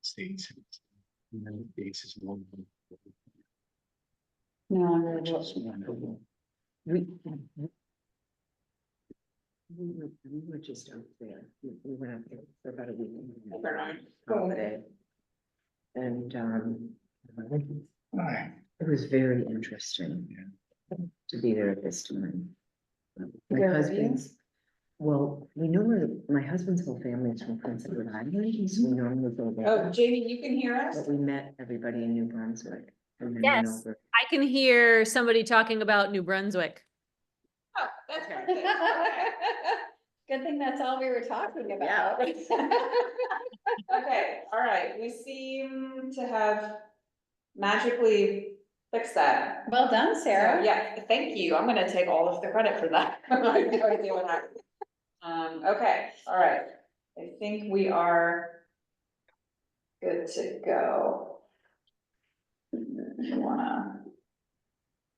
States. United States is one. No, I really we were just out there. We went out there for about a week. Holiday. And it was very interesting to be there at this time. My Where were husband's, well, we normally, my husband's whole family is from Prince Edward Island, so we normally go Oh, there. Jamie, you can hear us? But we met everybody in New Brunswick. And then Yes. went over. I can hear somebody talking about New Brunswick. Oh, that's Okay. perfect. Okay. Good thing that's all we were talking about. Okay, all right, we seem to have magically fixed that. Well done, So, Sarah. yeah, thank you, I'm gonna take all of the credit for that. I have no idea what happened. Okay, all right, I think we are good to go. You wanna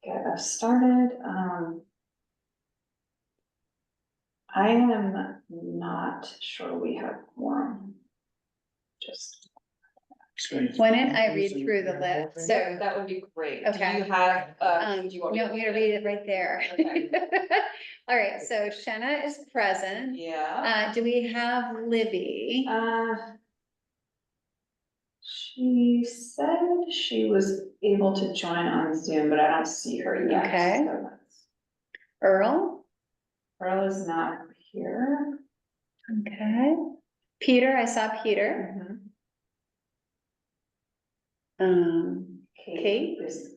get us started, I am not sure we have quorum. Just. Why don't I read through the list? So, That would be great. Do Okay. you have, do you want you want me to read it right there? Okay. All right, so Shanna is present. Yeah. Do we have Libby? She said she was able to join on Zoom, but I don't see her yet. Okay. So that's- Earl? Earl is not here. Okay. Peter, I saw Peter. Kate? is,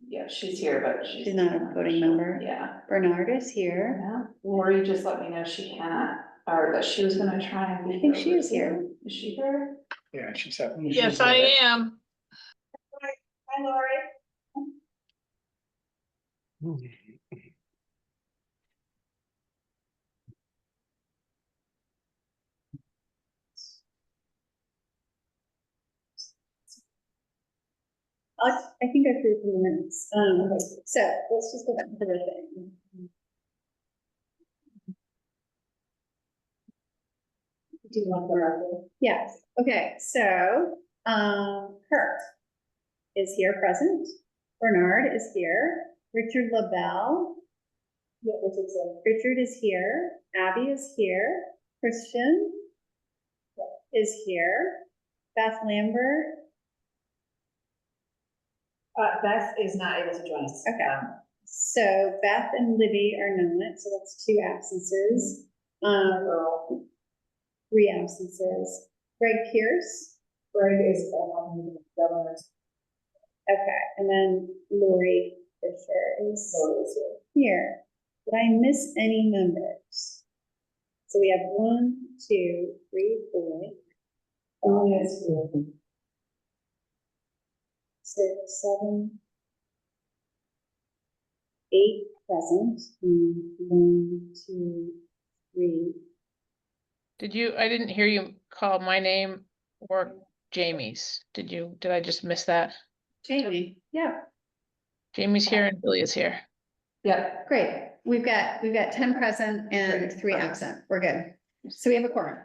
yeah, she's here, but She's not a voting member. Yeah. Bernard is here. Yeah. Lori just let me know she can't, or that she was gonna try and. I think she is here. Is she here? Yeah, she's up. Yes, I am. Hi, Lori. I think I threw 3 minutes. So let's just go back to the thing. Do you want the record? Yes, okay, so, Kurt is here present. Bernard is here. Richard LaBelle. Yeah, Richard is here. Abby is here. Christian is here. Beth Lambert. Beth is not able to join us. Okay. So Beth and Libby are not, so that's 2 absences. 3 absences. Greg Pierce. Greg is governors. Okay, and then Lori Fisher is here. Did I miss any numbers? So we have 1, 2, 3, 4. Oh, yes. 6, 7, 8 present. 1, 2, 3. I didn't hear you call my name or Jamie's. Did I just miss that? Jamie, yeah, Jamie's here and Billy is here. Yep. great. We've got 10 present and Great. 3 absent. We're good. So we have a quorum.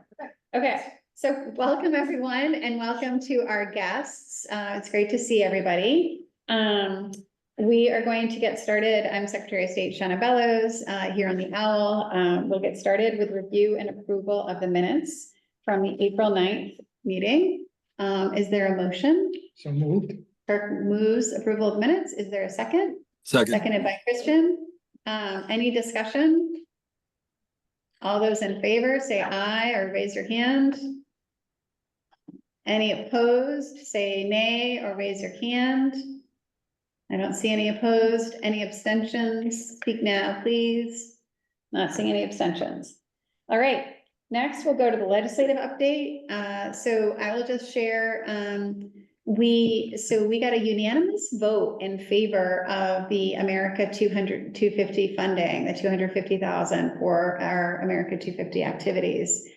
Okay, so welcome everyone and welcome to our guests. It's great to see everybody. We are going to get started. I'm Secretary of State Shanna Bellows, here on the OWL. We'll get started with review and approval of the minutes from the April 9th meeting. Is there a motion? So moved. Kirk moves approval of minutes. Is there a second? Second. Seconded by Christian. Any discussion? All those in favor, say aye or raise your hand. Any opposed, say nay or raise your hand. I don't see any opposed. Any abstentions? Speak now, please. Not seeing any abstentions. All right, next we'll go to the legislative update. So I will just share, we got a unanimous vote in favor of the America 250 funding, the 250,000 for our America 250 activities.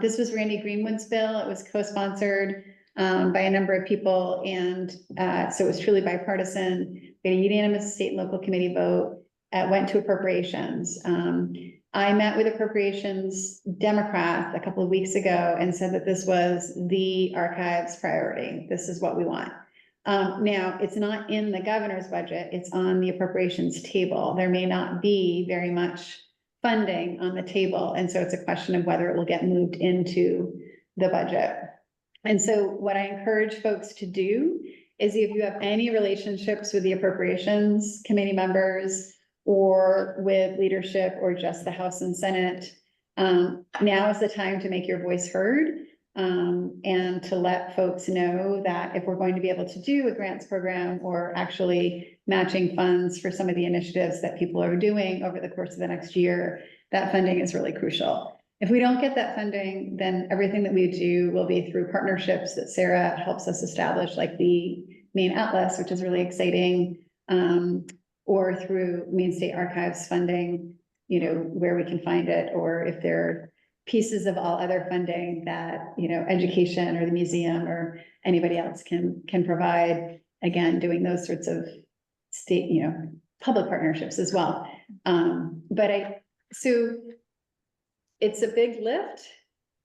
This was Randy Greenwood's bill. It was co-sponsored by a number of people, and so it was truly bipartisan. We had a unanimous state and local committee vote. Went to appropriations. I met with appropriations Democrats a couple of weeks ago and said that this was the archives priority. This is what we want. Now, it's not in the governor's budget. It's on the appropriations table. There may not be very much funding on the table. And so it's a question of whether it will get moved into the budget. And so what I encourage folks to do is if you have any relationships with the appropriations committee members or with leadership or just the House and Senate, now is the time to make your voice heard, and to let folks know that if we're going to be able to do a grants program or actually matching funds for some of the initiatives that people are doing over the course of the next year, that funding is really crucial. If we don't get that funding, then everything that we do will be through partnerships that Sarah helps us establish, like the Maine Atlas, which is really exciting, or through Maine State Archives funding, you know, where we can find it, or if there are pieces of all other funding that, you know, education or the museum or anybody else can provide, again, doing those sorts of state, you know, public partnerships as well. So it's a big lift.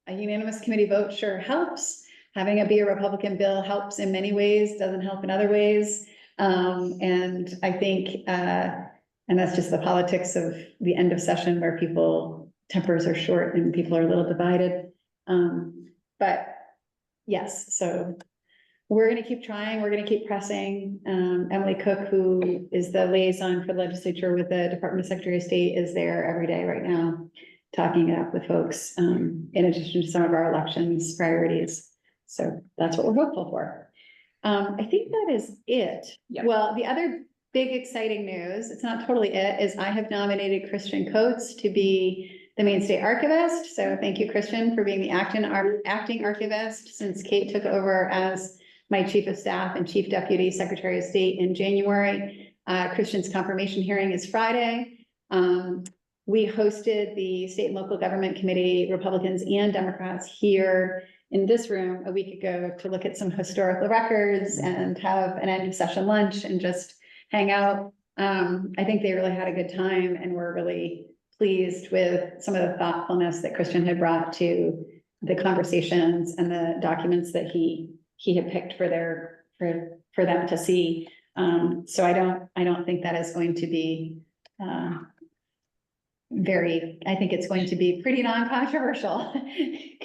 A unanimous committee vote sure helps. Having it be a Republican bill helps in many ways, doesn't help in other ways. And I think, and that's just the politics of the end of session where people tempers are short and people are a little divided. But yes, so we're going to keep trying. We're going to keep pressing. Emily Cook, who is the liaison for the legislature with the Department of Secretary of State, is there every day right now, talking it up with folks, in addition to some of our elections priorities. So that's what we're hopeful for. I think that is it. Yep. Well, the other big exciting news, it's not totally it, is I have nominated Christian Coates to be the Maine State Archivist. So thank you, Christian, for being the acting archivist since Kate took over as my Chief of Staff and Chief Deputy Secretary of State in January. Christian's confirmation hearing is Friday. We hosted the State and Local Government Committee, Republicans and Democrats, here in this room a week ago to look at some historical records and have an end of session lunch and just hang out. I think they really had a good time and we're really pleased with some of the thoughtfulness that Christian had brought to the conversations and the documents that he had picked for them to see. So I don't think that is going to be I think it's going to be pretty non-controversial.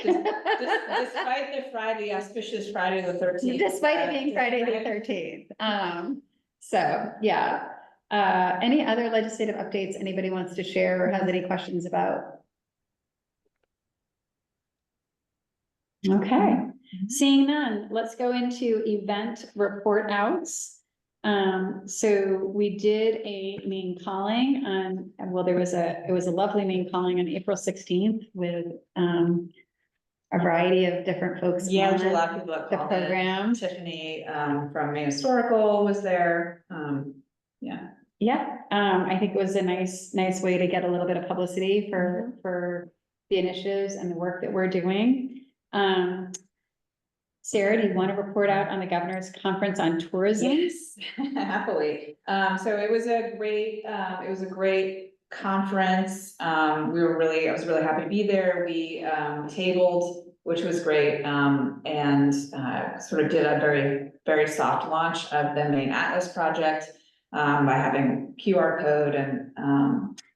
Despite the auspicious Friday the 13th. Despite it being Friday the 13th. So, yeah. Any other legislative updates anybody wants to share or has any questions about? Okay, seeing none, let's go into event report outs. So we did a main calling on, well, it was a lovely main calling on April 16th with, a variety of different folks. Yeah, on there's a lot of people that the called in. program. Tiffany, from Maine Historical was there, yeah. Yeah, I think it was a nice way to get a little bit of publicity for the initiatives and the work that we're doing. Sarah, do you want to report out on the governor's conference on tourism? Yes, happily. So it was a great conference. I was really happy to be there. We tabled, which was great, and sort of did a very, very soft launch of the Maine Atlas project by having QR code and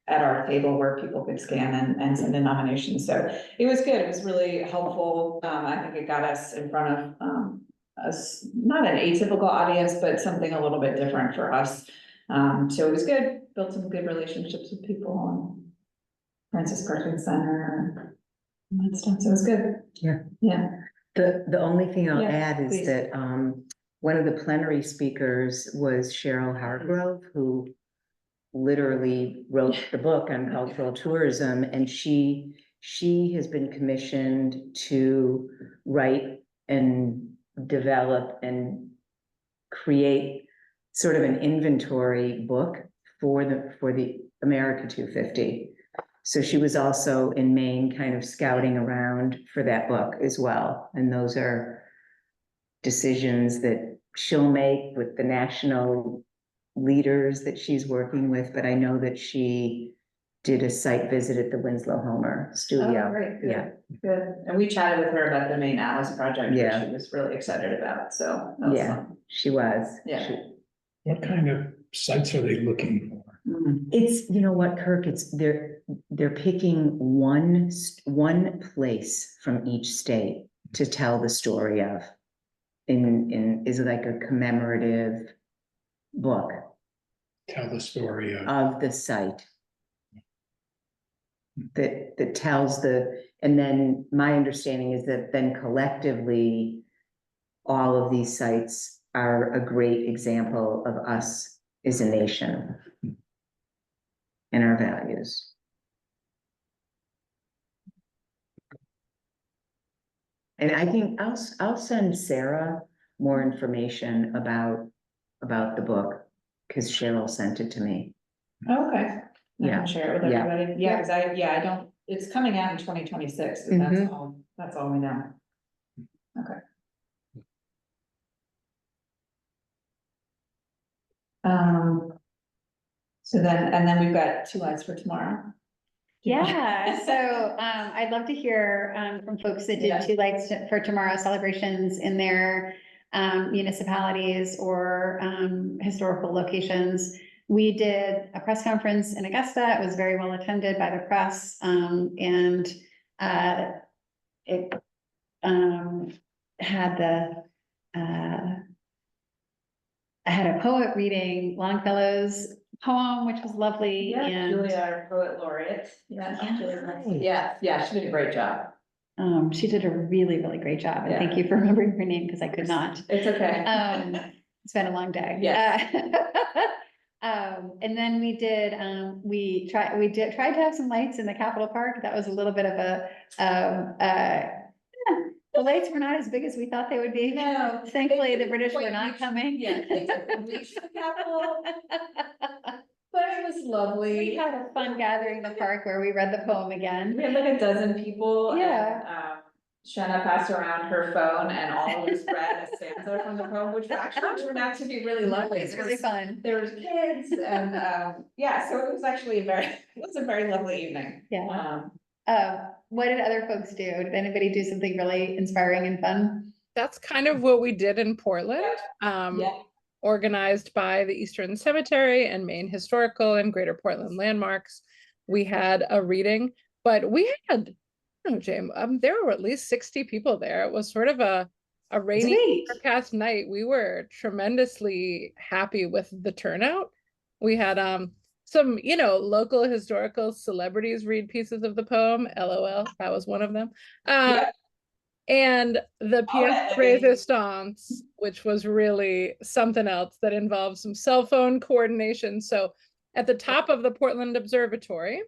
at our table where people could scan and send in nominations. So it was good. It was really helpful. I think it got us in front of not an atypical audience, but something a little bit different for us. So it was good. Built some good relationships with people and Francis Perkins Center and that stuff. So it was good. Yeah. Yeah. The only thing I'll Yeah, add is please. that, one of the plenary speakers was Cheryl Hargrove, who literally wrote the book on cultural tourism, and she has been commissioned to write and develop and create sort of an inventory book for the America 250. So she was also in Maine kind of scouting around for that book as well. And those are decisions that she'll make with the national leaders that she's working with, but I know that she did a site visit at the Winslow Homer studio. Oh, great, good. Yeah. Good. And we chatted with her about the Maine Atlas project, Yeah. which she was really excited about. So that was Yeah. fun. She was. Yeah. What kind of sites are they looking for? It's, you know what, Kirk, it's, they're picking one place from each state to tell the story of. Is like a commemorative book Tell the story of, of the site. That tells and then my understanding is that then collectively, all of these sites are a great example of us as a nation and our values. And I think I'll send Sarah more information about the book, because Cheryl sent it to me. Okay. I Yeah. can share it with Yeah. everybody. Yeah, because I don't, it's coming out in 2026, and that's all we know. Okay. So then we've got 2 lights for tomorrow. Yeah, so I'd love to hear from folks that Yeah. did 2 lights for tomorrow celebrations in their municipalities or historical locations. We did a press conference in Augusta. It was very well attended by the press, and it had I had a poet reading Longfellow's poem, which was lovely. Yeah, and Julia, our poet laureate. Yeah, she did a great job. she did a really, really great job, and Yeah. thank you for remembering her name, because I could not. It's okay. It's been a long day. Yes. And then we tried to have some lights in the Capitol Park. That was a little bit of the lights were not as big as we thought they would be. No. Thankfully, the They British were didn't not quite coming. Yeah, they didn't reach the Capitol, but it was lovely. We had a fun gathering in the park where we read the poem again. We had like a dozen people. Yeah. And, Shanna passed around her phone and all of us read a stanza from the poem, which actually turned out to be really lovely. It's really fun. There was kids and, yeah, so it was actually it was a very lovely evening. Yeah. What did other folks do? Did anybody do something really inspiring and fun? That's kind of what we did in Portland. Yeah. Organized by the Eastern Cemetery and Maine Historical and Greater Portland Landmarks. we had a reading, but we had, I don't know, James, there were at least 60 people there. It was sort of a rainy Great. overcast night. We were tremendously happy with the turnout. We had some, local historical celebrities read pieces of the poem. LOL, that was one of them. Yeah. And the Oh, pièce de résistance, which was really something else that involved some cell phone coordination. So at the top of the Portland Observatory,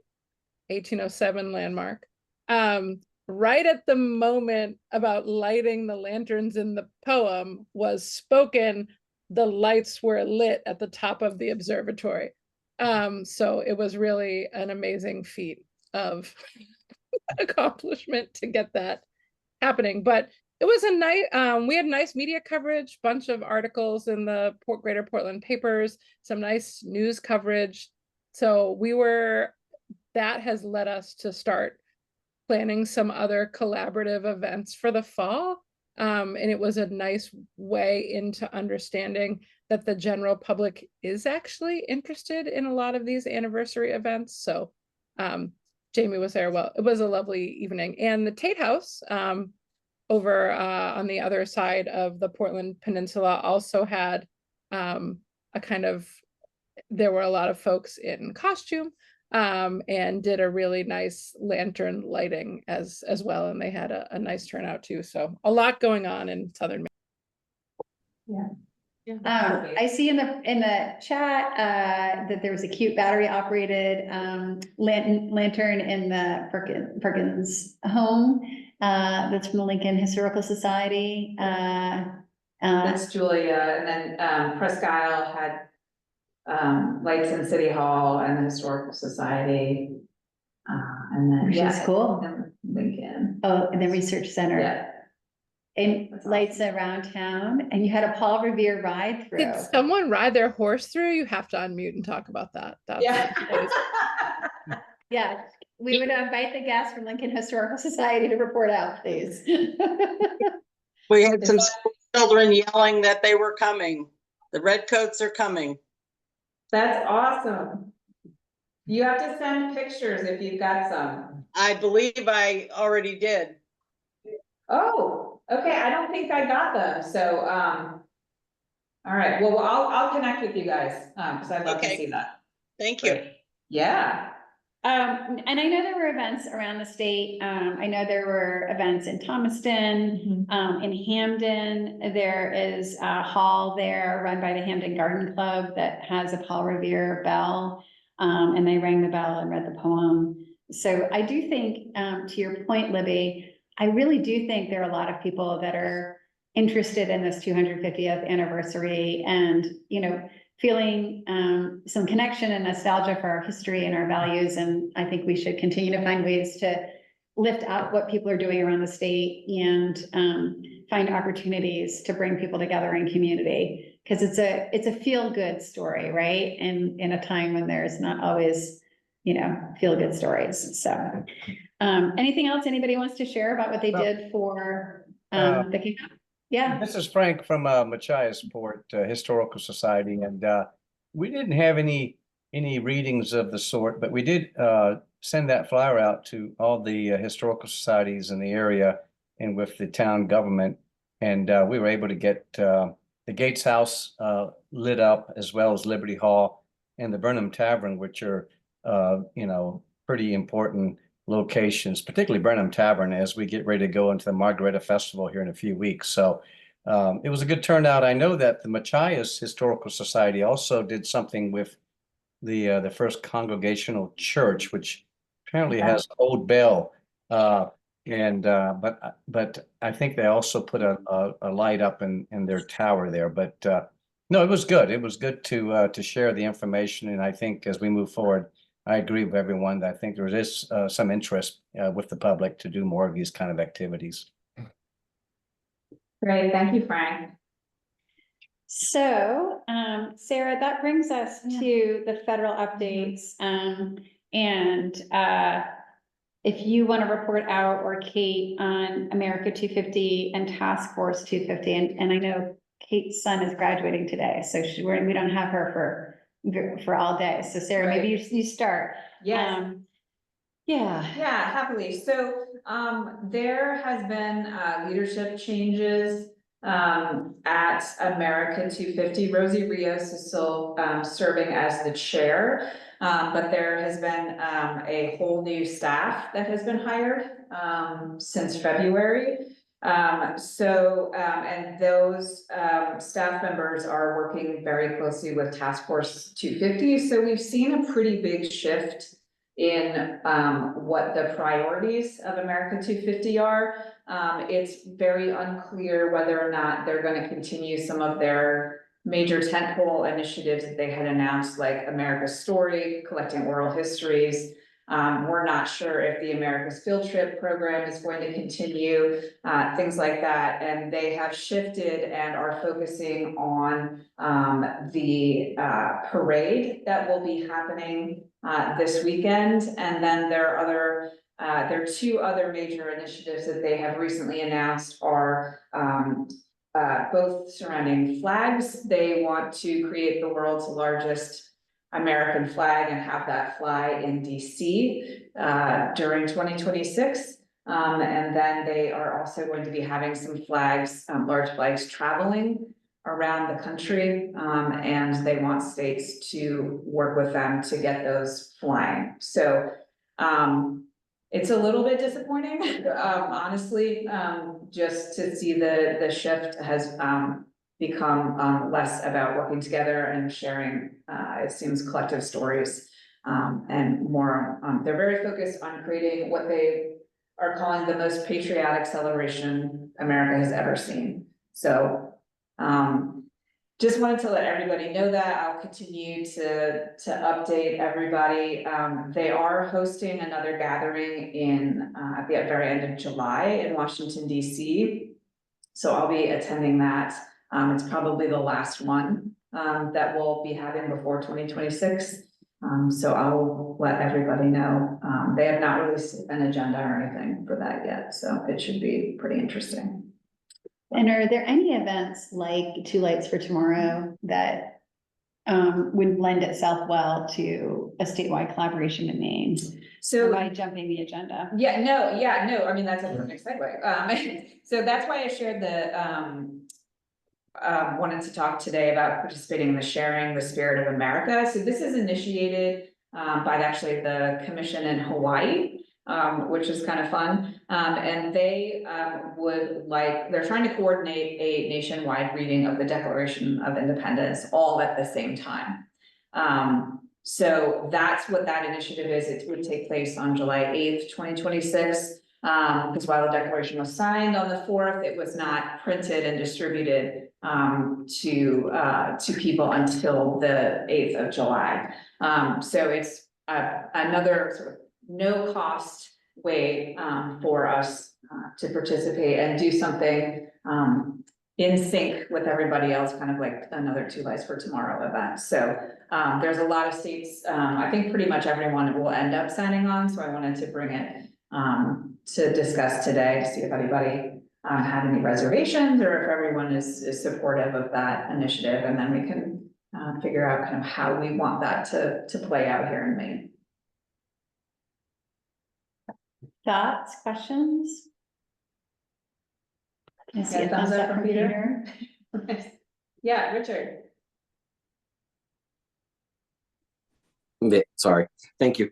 1807 landmark, right at the moment about lighting the lanterns in the poem was spoken, the lights were lit at the top of the observatory. So it was really an amazing feat of accomplishment to get that happening. But it was a nice, we had nice media coverage, bunch of articles in the Greater Portland papers, some nice news coverage. So that has led us to start planning some other collaborative events for the fall. And it was a nice way into understanding that the general public is actually interested in a lot of these anniversary events. So Jamie was there. Well, it was a lovely evening. And the Tate House over on the other side of the Portland Peninsula also had there were a lot of folks in costume and did a really nice lantern lighting as well. And they had a nice turnout too. So a lot going on in Southern Maine. I see in the chat that there was a cute battery operated lantern in the Perkins home that's from the Lincoln Historical Society. That's Julia, and then Presque Isle had lights in City Hall and the Historical Society. And then, Which is cool. and Lincoln. Oh, and the Research Center. Yeah. And That's lights awesome. around town, and you had a Paul Revere ride through. Did someone ride their horse through? You have to unmute and talk about that. That's Yeah. Yeah, we would invite the guests from Lincoln Historical Society to report out, please. We had some school children yelling that they were coming. The redcoats are coming. That's awesome. You have to send pictures if you've got some. I believe I already did. Oh, okay, I don't think I got them, so, all right, well, I'll connect with you guys, because I'd love to Okay. see that. Thank you. Great. Yeah, And I know there were events around the state. I know there were events in Thomaston, in Hamden. There is a hall there run by the Hamden Garden Club that has a Paul Revere bell. And they rang the bell and read the poem. So I do think, to your point, Libby, I really do think there are a lot of people that are interested in this 250th anniversary and, feeling some connection and nostalgia for our history and our values. And I think we should continue to find ways to lift up what people are doing around the state and find opportunities to bring people together in community. Because it's a feel-good story, right? And in a time when there's not always, feel-good stories. So anything else anybody wants to share about what they did for the kickoff? Yeah. This is Frank from Machias Port Historical Society, and we didn't have any readings of the sort, but we did send that flyer out to all the historical societies in the area and with the town government, and we were able to get the Gates House lit up, as well as Liberty Hall and the Burnham Tavern, which are pretty important locations, particularly Burnham Tavern, as we get ready to go into the Margaretta Festival here in a few weeks. So it was a good turnout. I know that the Machias Historical Society also did something with the First Congregational Church, which apparently has an old bell. But I think they also put a light up in their tower there. But no, it was good. It was good to share the information. And I think as we move forward, I agree with everyone that I think there is some interest with the public to do more of these kind of activities. great, thank you, Frank. So, Sarah, that brings us to the federal updates. If you want to report out, or Kate, on America 250 and Task Force 250, and I know Kate's son is graduating today, so we don't have her for all day. So Sarah, maybe you start. Yes, Yeah. Yeah, happily. So, there has been, leadership changes, at America 250. Rosie Rios is still, serving as the chair. But there has been, a whole new staff that has been hired, since February. And those, staff members are working very closely with Task Force 250. So we've seen a pretty big shift in what the priorities of America 250 are. It's very unclear whether or not they're going to continue some of their major tentpole initiatives that they had announced, like America's Story, collecting oral histories. We're not sure if the America's Field Trip program is going to continue, things like that. And they have shifted and are focusing on the parade that will be happening this weekend. And then there are two other major initiatives that they have recently announced are both surrounding flags. They want to create the world's largest American flag and have that fly in DC during 2026. And then they are also going to be having some flags, large flags traveling around the country. And they want states to work with them to get those flying. So it's a little bit disappointing, honestly, just to see the shift has become less about working together and sharing, it seems, collective stories. And more, they're very focused on creating what they are calling the most patriotic celebration America has ever seen. So just wanted to let everybody know that. I'll continue to update everybody. They are hosting another gathering in at the very end of July in Washington, DC. So I'll be attending that. It's probably the last one that we'll be having before 2026. So I'll let everybody know. They have not released an agenda or anything for that yet, so it should be pretty interesting. And are there any events like Two Lights for Tomorrow that would lend itself well to a statewide collaboration in Maine? So by jumping the agenda. Yeah, no, I mean, that's a perfect segue. So that's why I shared the wanted to talk today about participating in the Sharing the Spirit of America. So this is initiated by actually the commission in Hawaii, which is kind of fun. And they they're trying to coordinate a nationwide reading of the Declaration of Independence all at the same time. So that's what that initiative is. It would take place on July 8th, 2026. Because while the declaration was signed on the 4th, it was not printed and distributed to people until the 8th of July. So it's another sort of no cost way for us to participate and do something in sync with everybody else, kind of like another Two Lights for Tomorrow event. So there's a lot of states, I think pretty much everyone will end up signing on. So I wanted to bring it to discuss today, to see if anybody had any reservations or if everyone is supportive of that initiative, and then we can figure out kind of how we want that to play out here in Maine. Thoughts, questions? Can I see Yeah, a thumbs up from Peter? Peter? Yeah, Richard. Sorry, thank you.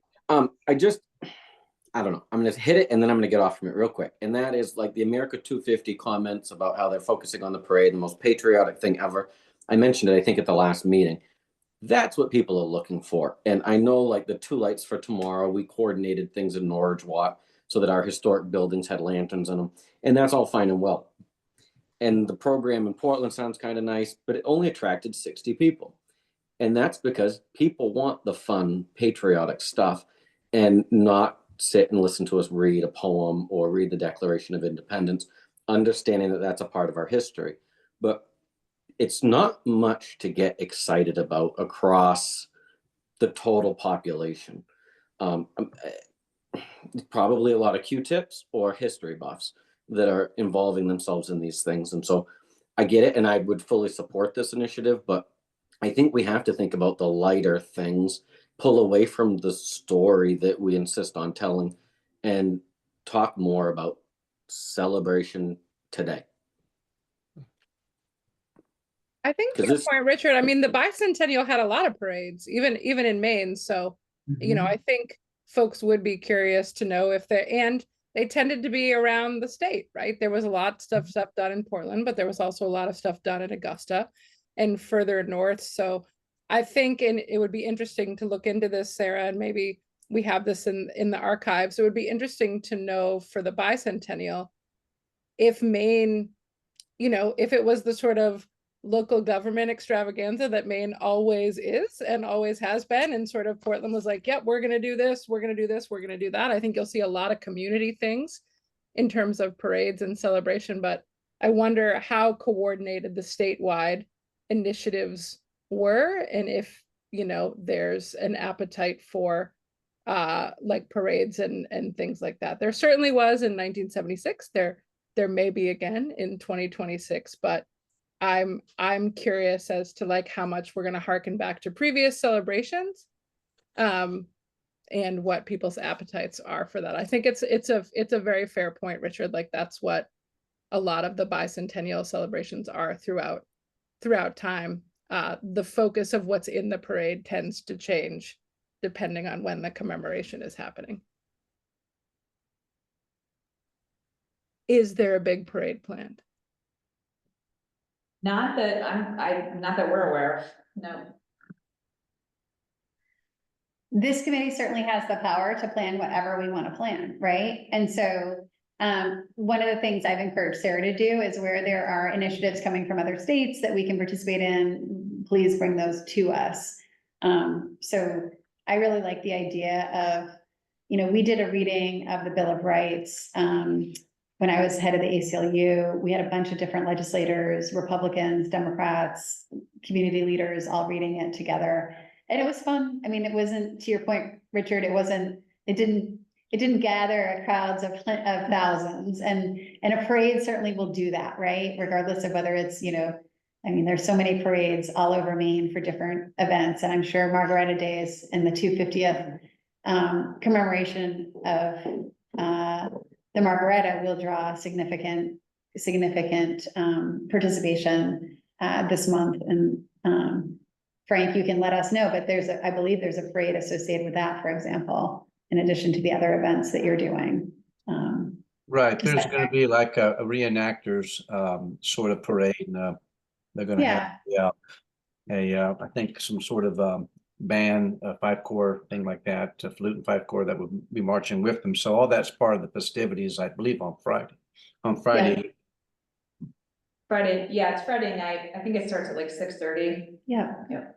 I don't know, I'm gonna hit it and then I'm gonna get off from it real quick. And that is like the America 250 comments about how they're focusing on the parade, the most patriotic thing ever. I mentioned it, I think, at the last meeting. That's what people are looking for. And I know, like the Two Lights for Tomorrow, we coordinated things in Norridgewock so that our historic buildings had lanterns in them. And that's all fine and well. And the program in Portland sounds kind of nice, but it only attracted 60 people. And that's because people want the fun, patriotic stuff and not sit and listen to us read a poem or read the Declaration of Independence, understanding that that's a part of our history. But it's not much to get excited about across the total population. Probably a lot of Q-tips or history buffs that are involving themselves in these things. And so I get it, and I would fully support this initiative, but I think we have to think about the lighter things, pull away from the story that we insist on telling, and talk more about celebration today. I think to 'Cause your this- point, Richard, I mean, the bicentennial had a lot of parades, even in Maine. So, you know, I think folks would be curious to know if and they tended to be around the state, right? There was a lot of stuff done in Portland, but there was also a lot of stuff done in Augusta and further north. So I think, and it would be interesting to look into this, Sarah, and maybe we have this in the archives. It would be interesting to know for the bicentennial, if Maine, you know, if it was the sort of local government extravaganza that Maine always is and always has been, and sort of Portland was like, yep, we're going to do this, we're going to do this, we're going to do that. I think you'll see a lot of community things in terms of parades and celebration, but I wonder how coordinated the statewide initiatives were, and if, you know, there's an appetite for like parades and things like that. There certainly was in 1976. There may be again in 2026, but I'm curious as to like how much we're going to harken back to previous celebrations, and what people's appetites are for that. I think it's a very fair point, Richard. Like that's what a lot of the bicentennial celebrations are throughout time. The focus of what's in the parade tends to change depending on when the commemoration is happening. Is there a big parade planned? Not that not that we're aware of, no. This committee certainly has the power to plan whatever we want to plan, right? And so one of the things I've encouraged Sarah to do is where there are initiatives coming from other states that we can participate in, please bring those to us. So I really like the idea of, you know, we did a reading of the Bill of Rights when I was head of the ACLU. We had a bunch of different legislators, Republicans, Democrats, community leaders, all reading it together. And it was fun. I mean, it wasn't, to your point, Richard, it didn't gather crowds of thousands, and a parade certainly will do that, right? Regardless of whether it's, you know, I mean, there's so many parades all over Maine for different events, and I'm sure Margaretta Days and the 250th commemoration of the Margaretta will draw significant participation this month. And Frank, you can let us know, but I believe there's a parade associated with that, for example, in addition to the other events that you're doing. Right, Is there's that going to be like a reenactors sort of parade. They're going to have I think some sort of band, a five corps thing like that, a flute and five corps that would be marching with them. So all that's part of the festivities, I believe, on Friday. Friday, yeah, it's Friday night. I think it starts at like 6:30. Yeah. Yep.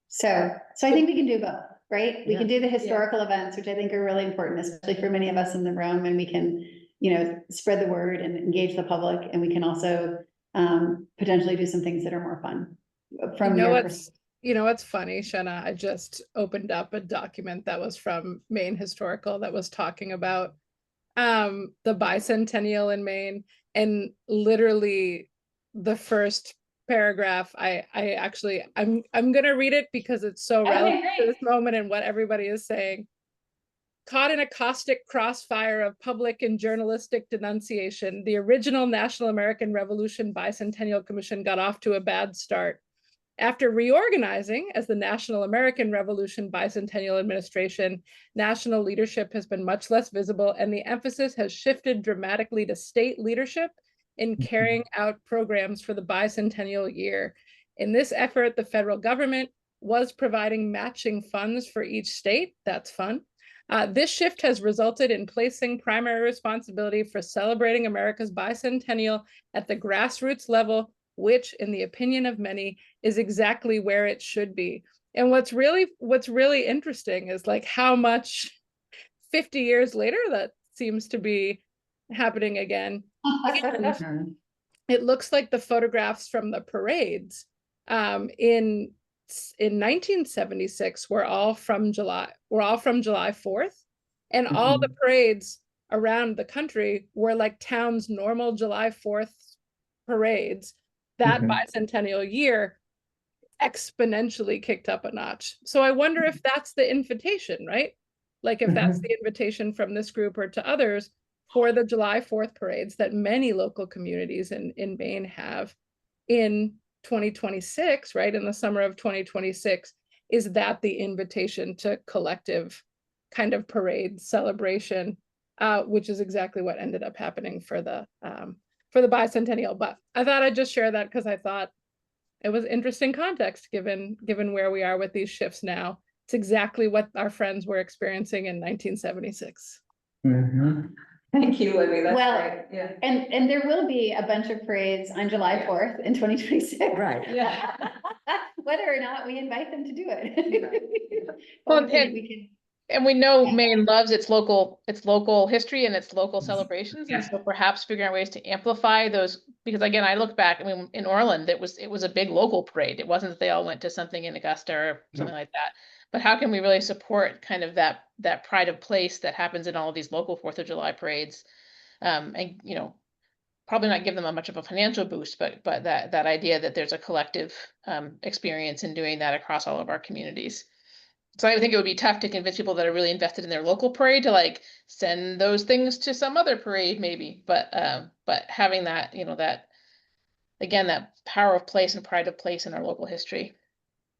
So I think we can do both, right? We Yeah. can do the historical events, which I think are really important, especially for many of us in the room, and we can, you know, spread the word and engage the public, and we can also potentially do some things that are more fun from You know, what's funny, Shanna, I just opened up a document that was from Maine Historical that was talking about the bicentennial in Maine, and literally the first paragraph, I'm gonna read it because it's so relevant to this moment and what everybody is saying. Caught in a caustic crossfire of public and journalistic denunciation, the original National American Revolution Bicentennial Commission got off to a bad start. After reorganizing as the National American Revolution Bicentennial Administration, national leadership has been much less visible, and the emphasis has shifted dramatically to state leadership in carrying out programs for the bicentennial year. In this effort, the federal government was providing matching funds for each state. That's fun. This shift has resulted in placing primary responsibility for celebrating America's bicentennial at the grassroots level, which, in the opinion of many, is exactly where it should be. And what's really interesting is like how much 50 years later that seems to be happening again. And it looks like the photographs from the parades in 1976 were all from July 4th, and all the parades around the country were like town's normal July 4th parades. that Mhm. bicentennial year exponentially kicked up a notch. So I wonder if that's the invitation, right? Like if that's the invitation from this group or to others for the July 4th parades that many local communities in Maine have in 2026, right? In the summer of 2026, is that the invitation to collective kind of parade celebration, which is exactly what ended up happening for the bicentennial. But I thought I'd just share that because I thought it was interesting context given where we are with these shifts now. It's exactly what our friends were experiencing in 1976. Thank you, Libby, that's Well, great, yeah. And there will be a bunch of parades on July 4th in 2026. Right. Yeah. Whether or not we invite them to do it. Well, But and- we can, And we know Maine loves its local history and its local celebrations. And so perhaps figuring out ways to amplify those, because again, I look back, I mean, in Orland, it was a big local parade. It wasn't that they all went to something in Augusta or something like that. But how can we really support kind of that pride of place that happens in all of these local 4th of July parades? And, you know, probably not give them much of a financial boost, but that idea that there's a collective experience in doing that across all of our communities. So I think it would be tough to convince people that are really invested in their local parade to like send those things to some other parade maybe, but having that, you know, that again, that power of place and pride of place in our local history.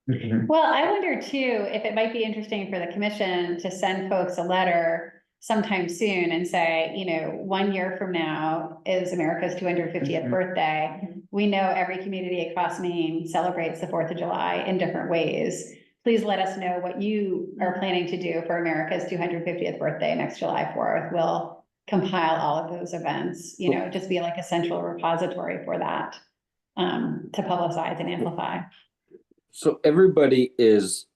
well, I wonder too, if it might be interesting for the commission to send folks a letter sometime soon and say, you know, 1 year from now is America's 250th birthday. We know every community across Maine celebrates the 4th of July in different ways. Please let us know what you are planning to do for America's 250th birthday next July 4th. We'll compile all of those events, you know, just be like a central repository for that, to publicize and amplify. So everybody is,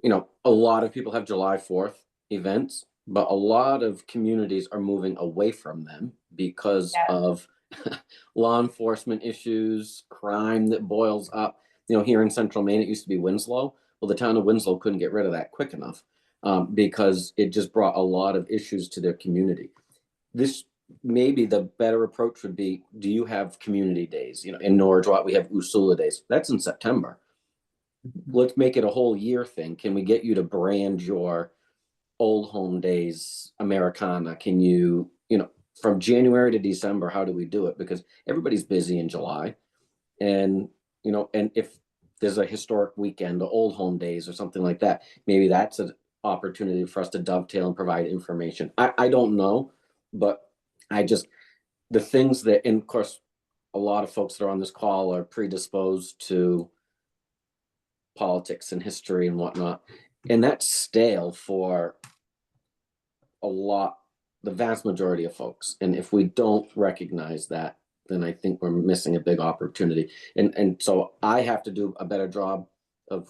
you know, a lot of people have July 4th events, but a lot of communities are moving away from them because of law enforcement issues, crime that boils up. You know, here in central Maine, it used to be Winslow. Well, the town of Winslow couldn't get rid of that quick enough because it just brought a lot of issues to their community. This maybe the better approach would be, do you have community days? You know, in Norwich, we have Usula days. That's in September. Let's make it a whole year thing. Can we get you to brand your Old Home Days Americana? Can you, you know, from January to December, how do we do it? Because everybody's busy in July. And, you know, and if there's a historic weekend, the Old Home Days or something like that, maybe that's an opportunity for us to dovetail and provide information. I don't know, but the things that, and of course, a lot of folks that are on this call are predisposed to politics and history and whatnot. And that's stale for the vast majority of folks. And if we don't recognize that, then I think we're missing a big opportunity. And so I have to do a better job of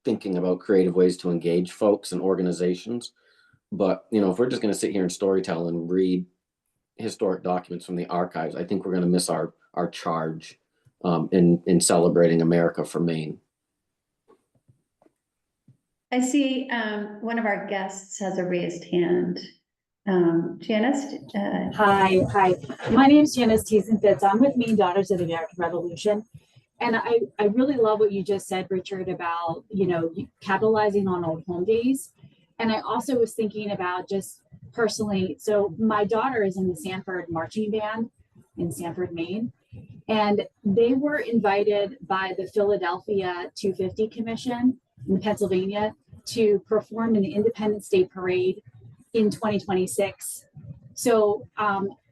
thinking about creative ways to engage folks and organizations. But, you know, if we're just going to sit here and storytell and read historic documents from the archives, I think we're going to miss our charge in celebrating America for Maine. I see one of our guests has a raised hand. Janice? Hi. My name is Janice Thiessen-Fitz. I'm with Maine Daughters of the American Revolution. And I really love what you just said, Richard, about, you know, capitalizing on Old Home Days. And I also was thinking about just personally, so my daughter is in the Sanford Marching Band in Sanford, Maine. And they were invited by the Philadelphia 250 Commission in Pennsylvania to perform in the Independence Day Parade in 2026. So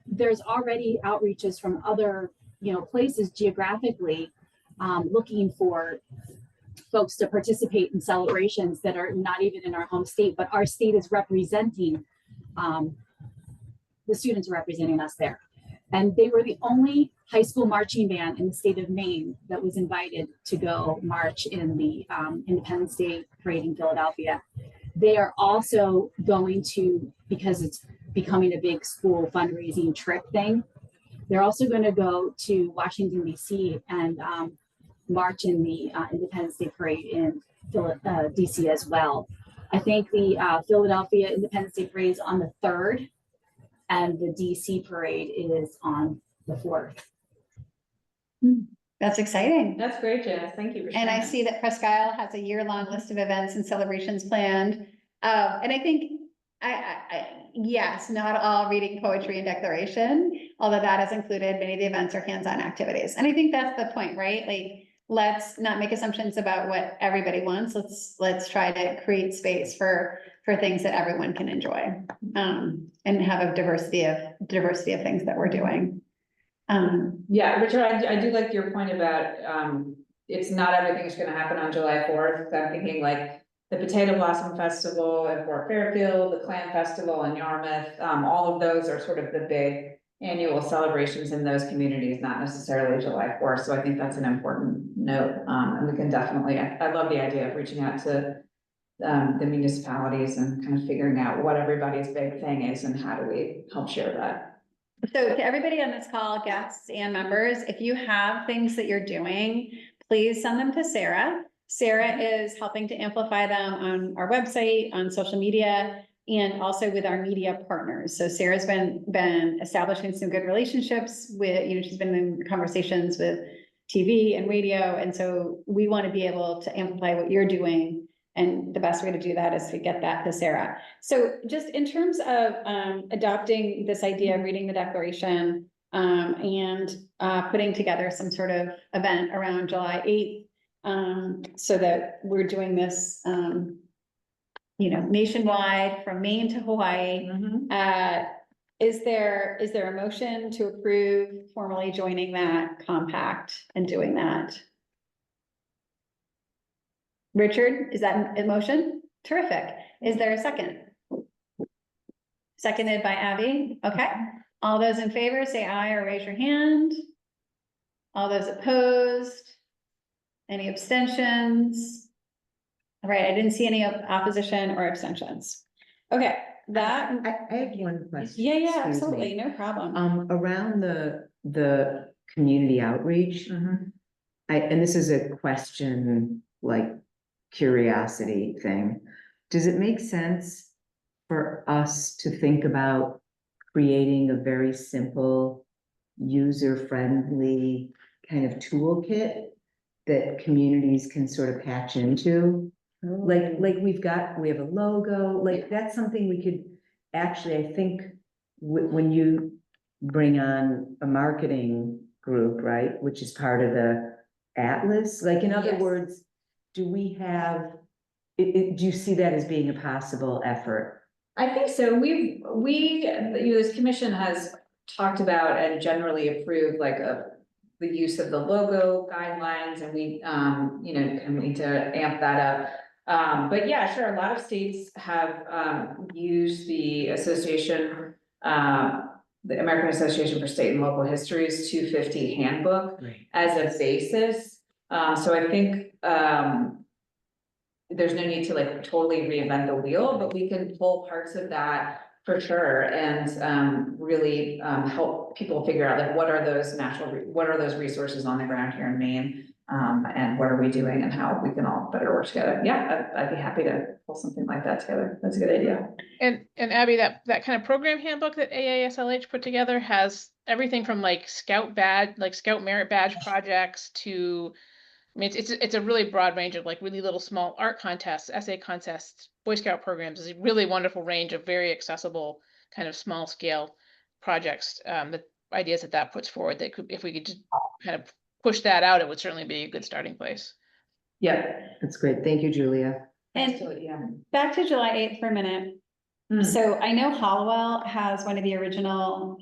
there's already outreaches from other, you know, places geographically looking for folks to participate in celebrations that are not even in our home state, but our state is representing, the students are representing us there. And they were the only high school marching band in the state of Maine that was invited to go march in the Independence Day Parade in Philadelphia. They are also going to, because it's becoming a big school fundraising trip thing, they're also going to go to Washington, D.C. and march in the Independence Day Parade in D.C. as well. I think the Philadelphia Independence Day Parade is on the 3rd, and the DC parade is on the 4th. That's exciting. That's great, Janice. Thank you for sharing. And I that. see that Presque Isle has a year-long list of events and celebrations planned. And I think, yes, not all reading poetry and declaration, although that is included, many of the events are hands-on activities. And I think that's the point, right? Like, let's not make assumptions about what everybody wants. Let's try to create space for things that everyone can enjoy. And have a diversity of things that we're doing. Yeah, Richard, I do like your point about, it's not everything is gonna happen on July 4th. I'm thinking like the Potato Blossom Festival at Fort Fairfield, the Clam Festival in Yarmouth, all of those are sort of the big annual celebrations in those communities, not necessarily July 4th. So I think that's an important note. And we can definitely, I love the idea of reaching out to the municipalities and kind of figuring out what everybody's big thing is and how do we help share that. So to everybody on this call, guests and members, if you have things that you're doing, please send them to Sarah. Sarah is helping to amplify them on our website, on social media, and also with our media partners. So Sarah's been establishing some good relationships with, she's been in conversations with TV and radio. And so we want to be able to amplify what you're doing. And the best way to do that is to get that to Sarah. So just in terms of adopting this idea of reading the Declaration and putting together some sort of event around July 8th, so that we're doing this, nationwide from Maine to Hawaii. Is there a motion to approve formally joining that compact and doing that? Richard, is that a motion? Terrific. Is there a second? Seconded by Abby. Okay. All those in favor, say aye or raise your hand. All those opposed? Any abstentions? All right, I didn't see any opposition or abstentions. Okay, that. I have one question. Yeah, Excuse me. absolutely, no problem. Around the community outreach, and this is a question, like curiosity thing. Does it make sense for us to think about creating a very simple, user-friendly kind of toolkit that communities can sort of patch into? Like we have a logo, like that's something we could actually, I think, when you bring on a marketing group, right, which is part of the atlas, like in other words, do we have, do you see that as being a possible effort? I think so. This commission has talked about and generally approved like the use of the logo guidelines, and we, kind of need to amp that up. But yeah, sure. A lot of states have, used the association, the American Association for State and Local History's 250 handbook as a basis. So I think, there's no need to like totally reinvent the wheel, but we can pull parts of that for sure and really help people figure out like what are those resources on the ground here in Maine, and what are we doing and how we can all better work together. Yeah, I'd be happy to pull something like that together. That's a good idea. And Abby, that kind of program handbook that AASLH put together has everything from like Scout merit badge projects to, I mean, it's a really broad range of like really little small art contests, essay contests, Boy Scout programs. It's a really wonderful range of very accessible kind of small scale projects. The ideas that puts forward that could, if we could just kind of push that out, it would certainly be a good starting place. Yeah, That's great. Thank you, Julia. And back to July 8th for a minute. So I know Hollowell has one of the original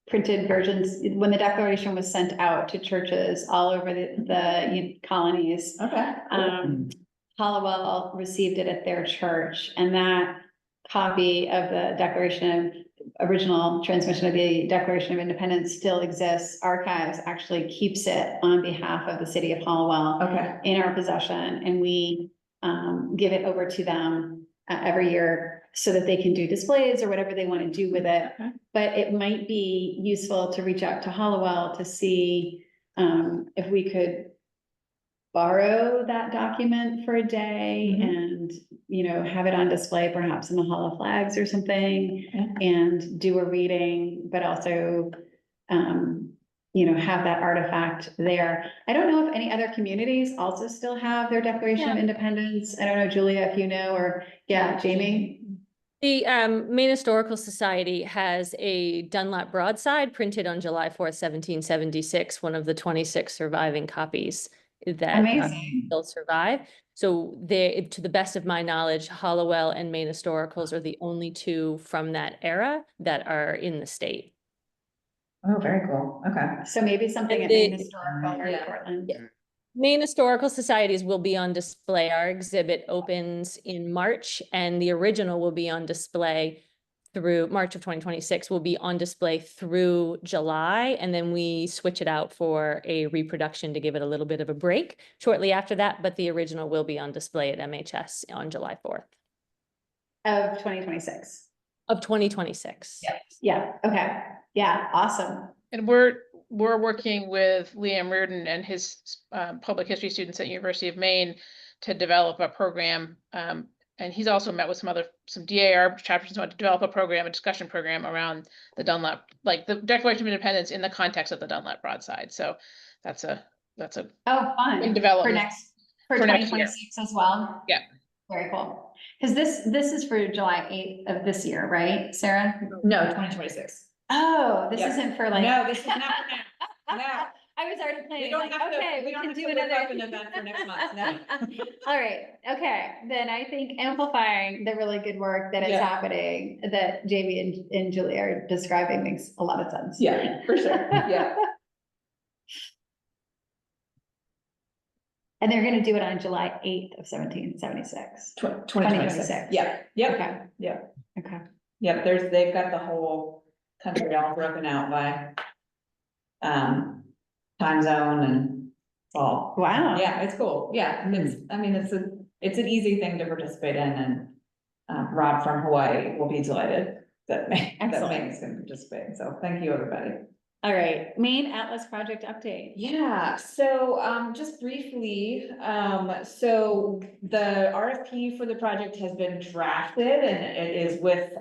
printed versions when the Declaration was sent out to churches all over the colonies. Okay. Hollowell received it at their church, and that copy of the original transmission of the Declaration of Independence still exists. Archives actually keeps it on behalf of the city of Hollowell in our possession, and we give it over to them every year so that they can do displays or whatever they want to do with it. But it might be useful to reach out to Hollowell to see if we could borrow that document for a day and, have it on display perhaps in the Hall of Flags or something and do a reading, but also you know, have that artifact there. I don't know if any other communities also still have their Declaration of Independence. I don't know, Julia, if you know, or, yeah, Jamie? The Maine Historical Society has a Dunlap broadside printed on July 4th, 1776, one of the 26 surviving copies that Amazing. still survive. So they, to the best of my knowledge, Hollowell and Maine Historicals are the only two from that era that are in the state. Oh, very cool. Okay. So maybe something And at Maine the- Historical or Yeah. Portland. Yeah. Maine Historical Societies will be on display. Our exhibit opens in March, and the original will be on display through March of 2026, will be on display through July, and then we switch it out for a reproduction to give it a little bit of a break shortly after that, but the original will be on display at MHS on July 4th Of 2026. of 2026. Yeah, okay. Yeah, awesome. And we're working with Liam Reardon and his public history students at University of Maine to develop a program. And he's also met with some DAR chapters to develop a discussion program around the Dunlap, like the Declaration of Independence in the context of the Dunlap broadside. So that's a Oh, fun. In development. For For next 2026 as well? Yeah. Very cool. Because this is for July 8th of this year, right, Sarah? No, 2026. Oh, this Yeah. isn't for like. No, this is not for now. No. I was already We planning, don't like, have to, okay, we we don't can have do to whip another. up an event for next month, no. All right, okay, then I think amplifying the really good work that is Yeah. happening, that Jamie and Julie are describing makes a lot of sense. Yeah, for sure, yeah. And they're gonna do it on July 8th of 1776. 2026. Yeah, yep, Okay, yeah, okay. yep, they've got the whole country all broken out by time zone and all. Wow. Yeah, it's cool, yeah, it's an easy thing to participate in, and Rob from Hawaii will be delighted that Maine Excellent. is gonna participate, so thank you, everybody. All right, Maine Atlas Project update. Yeah, so just briefly, so the RFP for the project has been drafted, and it is with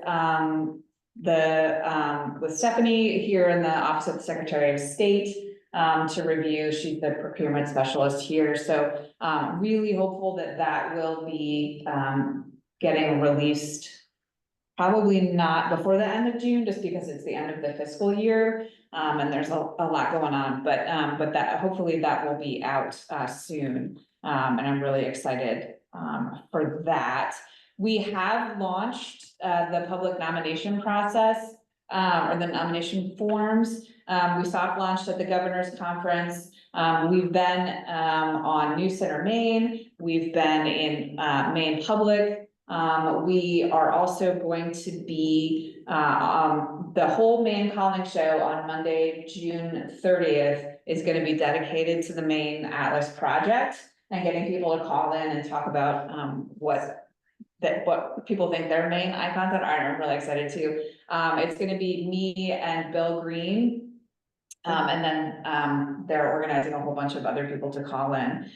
with Stephanie here in the Office of the Secretary of State to review. She's the procurement specialist here, so really hopeful that that will be getting released. Probably not before the end of June, just because it's the end of the fiscal year, and there's a lot going on, but that, hopefully that will be out soon. And I'm really excited for that. We have launched the public nomination process, or the nomination forms. We soft launched at the governor's conference. We've been on News Center Maine, we've been in Maine Public. We are also going to be, the whole Maine Calling Show on Monday, June 30th is gonna be dedicated to the Maine Atlas Project and getting people to call in and talk about, what people think their main icons are. I'm really excited too. It's gonna be me and Bill Green. And then, they're organizing a whole bunch of other people to call in.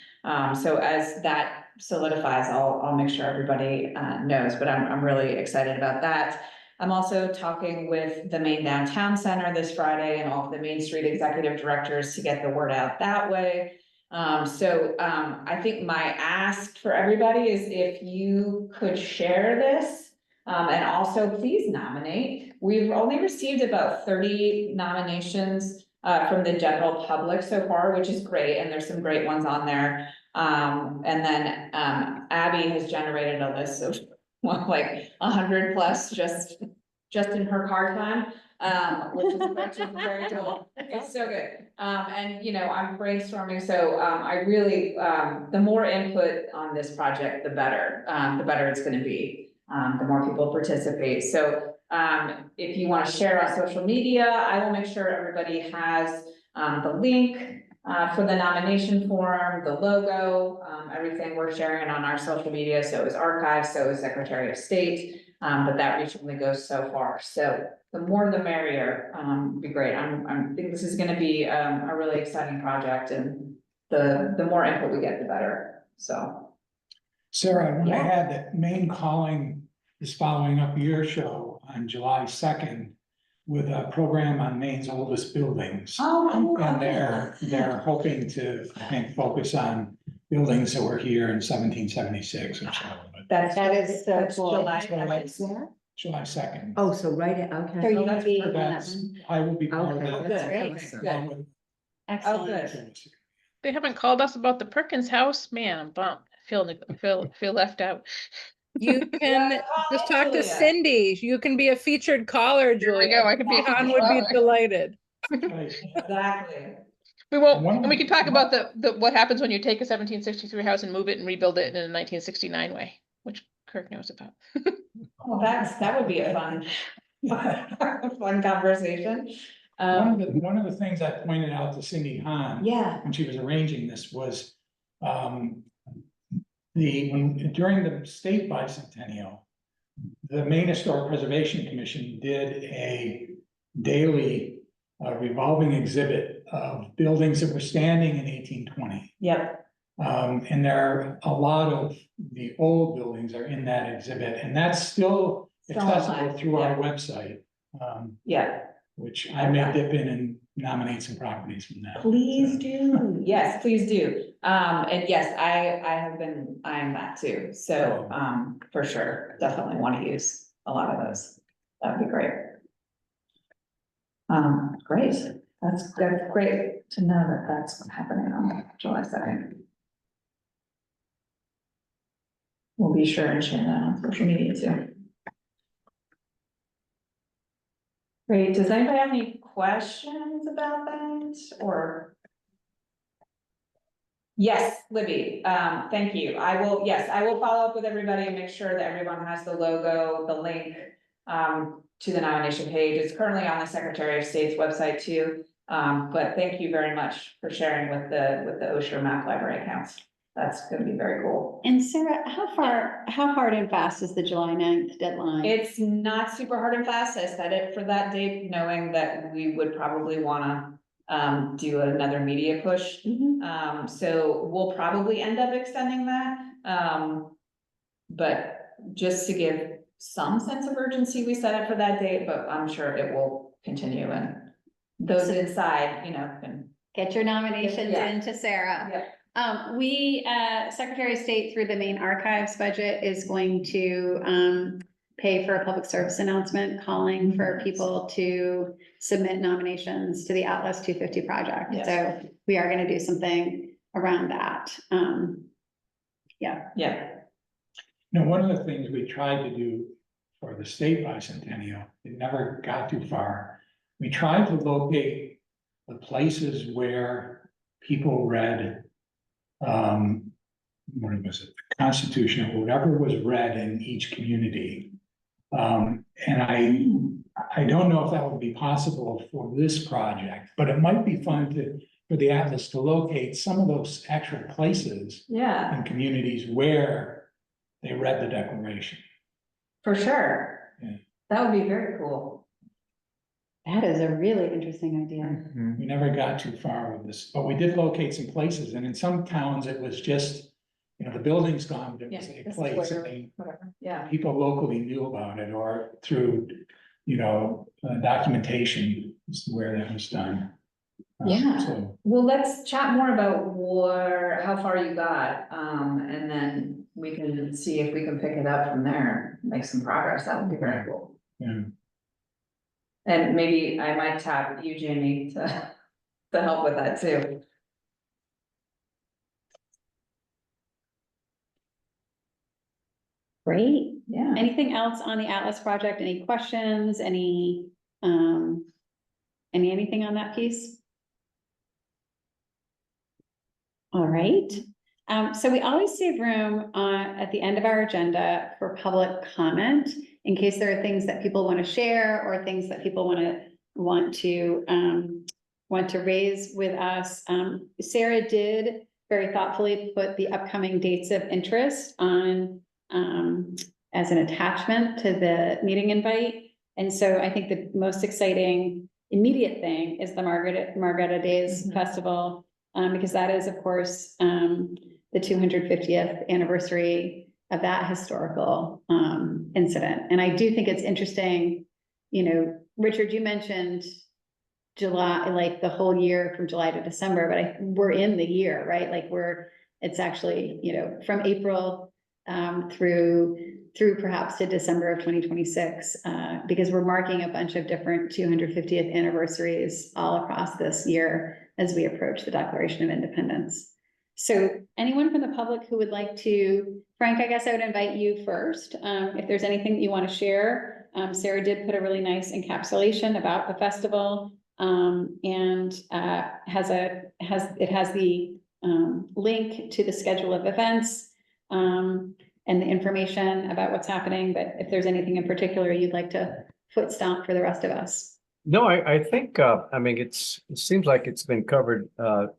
So as that solidifies, I'll make sure everybody knows, but I'm really excited about that. I'm also talking with the Maine Downtown Center this Friday and all of the Main Street executive directors to get the word out that way. I think my ask for everybody is if you could share this, and also please nominate. We've only received about 30 nominations from the general public so far, which is great, and there's some great ones on there. And then Abby has generated a list of like 100 plus just in her car time, which is very cool. It's so good. And you know, I'm brainstorming, so I really, the more input on this project, the better it's gonna be. The more people participate. So if you want to share on social media, I will make sure everybody has the link for the nomination form, the logo, everything we're sharing on our social media. So is archived, so is Secretary of State, but that reach only goes so far. So the more the merrier, would be great. I think this is going to be a really exciting project, and the more input we get, the better. So. Sarah, I want to Yeah. add that Maine Calling is following up your show on July 2nd with a program on Maine's oldest buildings. Oh, And they're hoping to, I think, focus on buildings that were here in 1776 or so. But That is so that's cool. July July 2nd. Oh, so okay. So you that's be So on that that's, one. I will be part of Okay, that. that's Good. excellent. along with- Excellent. They haven't called us about the Perkins house, man, I'm bummed, feel left out. You can just talk to Julia. Cindy. You can be a featured caller, There we Julia. go, I could be a John featured would be caller. delighted. Right. Exactly. We won't, One- and we can talk about the what happens when you take a 1763 house and move it and rebuild it in a 1969 way, which Kirk knows about. Well, that would be a fun, fun conversation. One of the things I pointed out to Cindy Hahn Yeah, when she was arranging this was, during the state bicentennial, the Maine Historic Preservation Commission did a daily revolving exhibit of buildings that were standing in 1820. yep, And there are a lot of the old buildings are in that exhibit, and that's still Still accessible online, through our yeah. website. yeah. Which I may dip in and nominate some properties from that. Please do. Yes, please do. And yes, I have been eyeing that too. So, for sure, definitely want to use a lot of those. That'd be great. Great. That's great to know that that's happening on July 2nd. We'll be sure and share that on social media too. Great. Does anybody have any questions about that or? Yes, Libby, thank you. I will follow up with everybody and make sure that everyone has the logo, the link to the nomination page. It's currently on the Secretary of State's website too. But thank you very much for sharing with the Osher Map Library accounts. That's gonna be very cool. And Sarah, how hard and fast is the July 9th deadline? It's not super hard and fast. I set it for that date, knowing that we would probably wanna do another media push. Mhm. So we'll probably end up extending that. But just to give some sense of urgency, we set it for that date, but I'm sure it will continue and those inside, can. Get your nominations Yeah. into Sarah. Yeah. Secretary of State through the Maine Archives budget is going to pay for a public service announcement calling for people to submit nominations to the Atlas 250 project. Yes. So we are gonna do something around that. Yeah, One of the things we tried to do for the state bicentennial, it never got too far. We tried to locate the places where people read, what was it, the Constitution or whatever was read in each community. And I don't know if that would be possible for this project, but it might be fun for the Atlas to locate some of those actual places yeah, in communities where they read the Declaration. for sure. Yeah. That would be very cool. That is a really interesting idea. We never got too far with this, but we did locate some places, and in some towns, it was just, the building's gone, but it was Yeah, a this is place, where- and Whatever, yeah, people locally knew about it, or through, documentation is where that was done. Yeah. So, well, let's chat more about how far you got, and then we can see if we can pick it up from there, make some progress, that would be very cool. yeah. And maybe I might tap you, Jamie, to help with that too. Great. Yeah. Anything else on the Atlas project? Any questions? Anything on that piece? All right. So we always save room at the end of our agenda for public comment in case there are things that people want to share or things that people want to raise with us. Sarah did very thoughtfully put the upcoming dates of interest on as an attachment to the meeting invite. And so I think the most exciting immediate thing is the Margaretta Days Mhm. Festival, because that is, of course, the 250th anniversary of that historical incident. And I do think it's interesting, Richard, you mentioned July, like the whole year from July to December, but we're in the year, right? Like it's actually, you know, from April through perhaps to December of 2026, because we're marking a bunch of different 250th anniversaries all across this year as we approach the Declaration of Independence. So anyone from the public who would like to, Frank, I guess I would invite you first. If there's anything that you want to share. Sarah did put a really nice encapsulation about the festival, and has the link to the schedule of events, and the information about what's happening. But if there's anything in particular you'd like to foot stomp for the rest of us. No, I think, I mean, it seems like it's been covered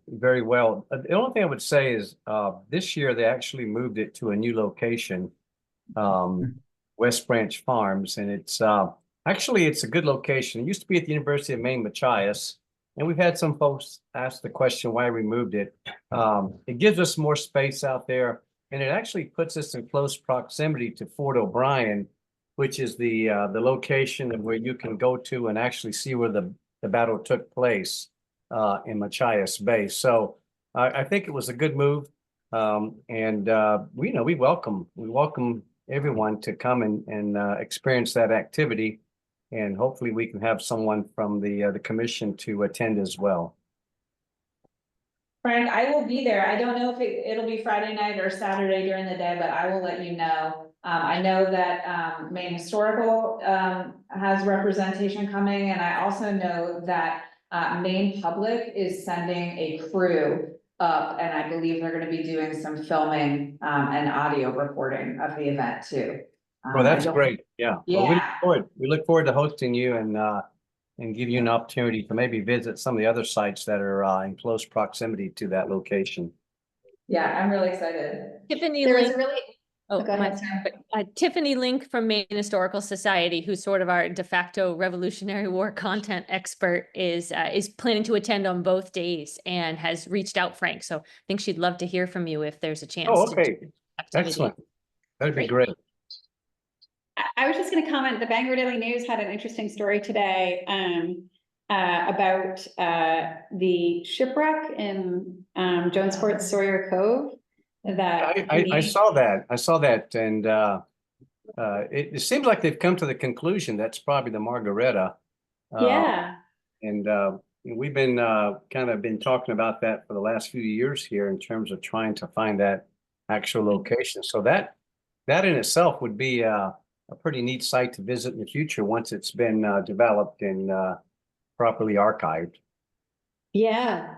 very well. The only thing I would say is this year they actually moved it to a new location, West Branch Farms, and it's actually it's a good location. It used to be at the University of Maine, Machias, and we've had some folks ask the question why we moved it. It gives us more space out there, and it actually puts us in close proximity to Fort O'Brien, which is the location of where you can go to and actually see where the battle took place in Machias Bay. So I think it was a good move, and we welcome everyone to come and experience that activity, and hopefully we can have someone from the commission to attend as well. Frank, I will be there. I don't know if it'll be Friday night or Saturday during the day, but I will let you know. I know that Maine Historical has representation coming, and I also know that Maine Public is sending a crew up, and I believe they're going to be doing some filming and audio recording of the event too. Well, that's great. Yeah. Yeah. Well, we look forward to hosting you and give you an opportunity to maybe visit some of the other sites that are in close proximity to that location. Yeah, I'm really excited. Tiffany There was Link. a really, Oh, go ahead, Sarah. Tiffany Link from Maine Historical Society, who's sort of our de facto Revolutionary War content expert, is planning to attend on both days and has reached out, Frank. So I think she'd love to hear from you if there's a chance. Oh, to okay. do activity. Excellent. That'd be Great. great. I was just gonna comment, the Bangor Daily News had an interesting story today, about, the shipwreck in, Jonesport Sawyer Cove. That. I saw that. I saw that, and it seems like they've come to the conclusion that's probably the Margaretta. Yeah. And we've been kind of been talking about that for the last few years here in terms of trying to find that actual location. So that in itself would be a pretty neat site to visit in the future once it's been developed and properly archived. Yeah.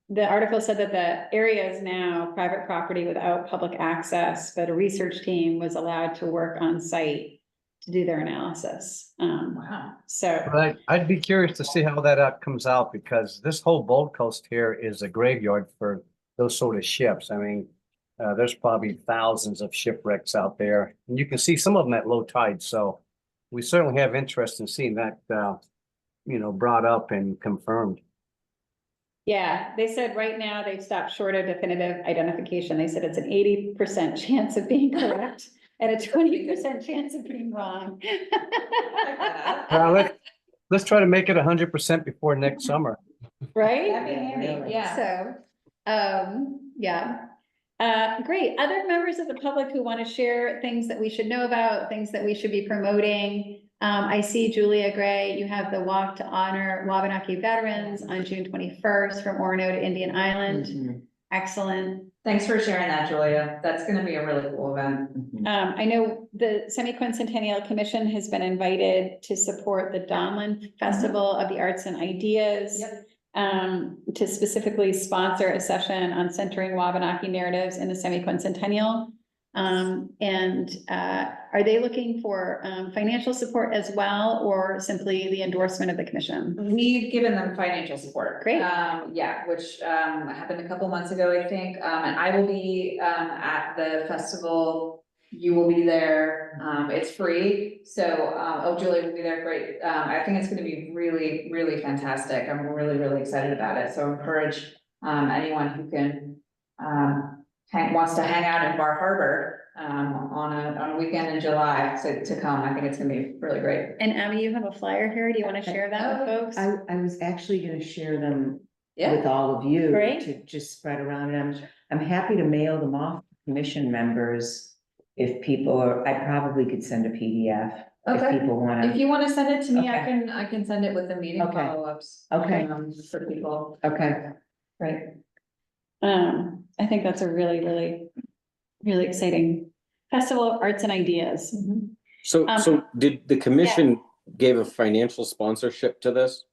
The article said that the area is now private property without public access, but a research team was allowed to work on site to do their analysis. Wow. So. But I'd be curious to see how that comes out, because this whole Bold Coast here is a graveyard for those sort of ships. I mean, there's probably thousands of shipwrecks out there, and you can see some of them at low tide. So we certainly have interest in seeing that, brought up and confirmed. Yeah, they said right now they've stopped short of definitive identification. They said it's an 80% chance of being correct and a 20% chance of being wrong. Let's try to make it 100% before next summer. Right? That'd be handy, yeah. So, yeah. Great. Other members of the public who want to share things that we should know about, things that we should be promoting. I see Julia Gray, you have the Walk to Honor Wabanaki Veterans on June 21st from Orono to Indian Island. Excellent. Thanks for sharing that, Julia. That's gonna be a really cool event. I know the Semi-Quincentennial Commission has been invited to support the Donlin Festival of the Arts and Ideas. Yep. To specifically sponsor a session on centering Wabanaki narratives in the Semi-Quincentennial. Are they looking for financial support as well, or simply the endorsement of the commission? We've given them financial support. Great. Yeah, which happened a couple months ago, I think. And I will be at the festival. You will be there. It's free. So, Julie will be there. Great. I think it's going to be really, really fantastic. I'm really, really excited about it. So encourage anyone who can wants to hang out in Bar Harbor, on a weekend in July to come, I think it's gonna be really great. And Abby, you have a flyer here. Do you want to share that with folks? I was actually gonna share them Yeah. with all of you Great. to just spread around, and I'm happy to mail them off to commission members. If people are, I probably could send a PDF if Okay. people If wanna, you wanna send it to me, I Okay. can send it with the meeting Okay. follow-ups. Okay. For people, okay. right? I think that's a really, really, really exciting festival of arts and ideas. So, Um, so did the commission gave a financial sponsorship to this?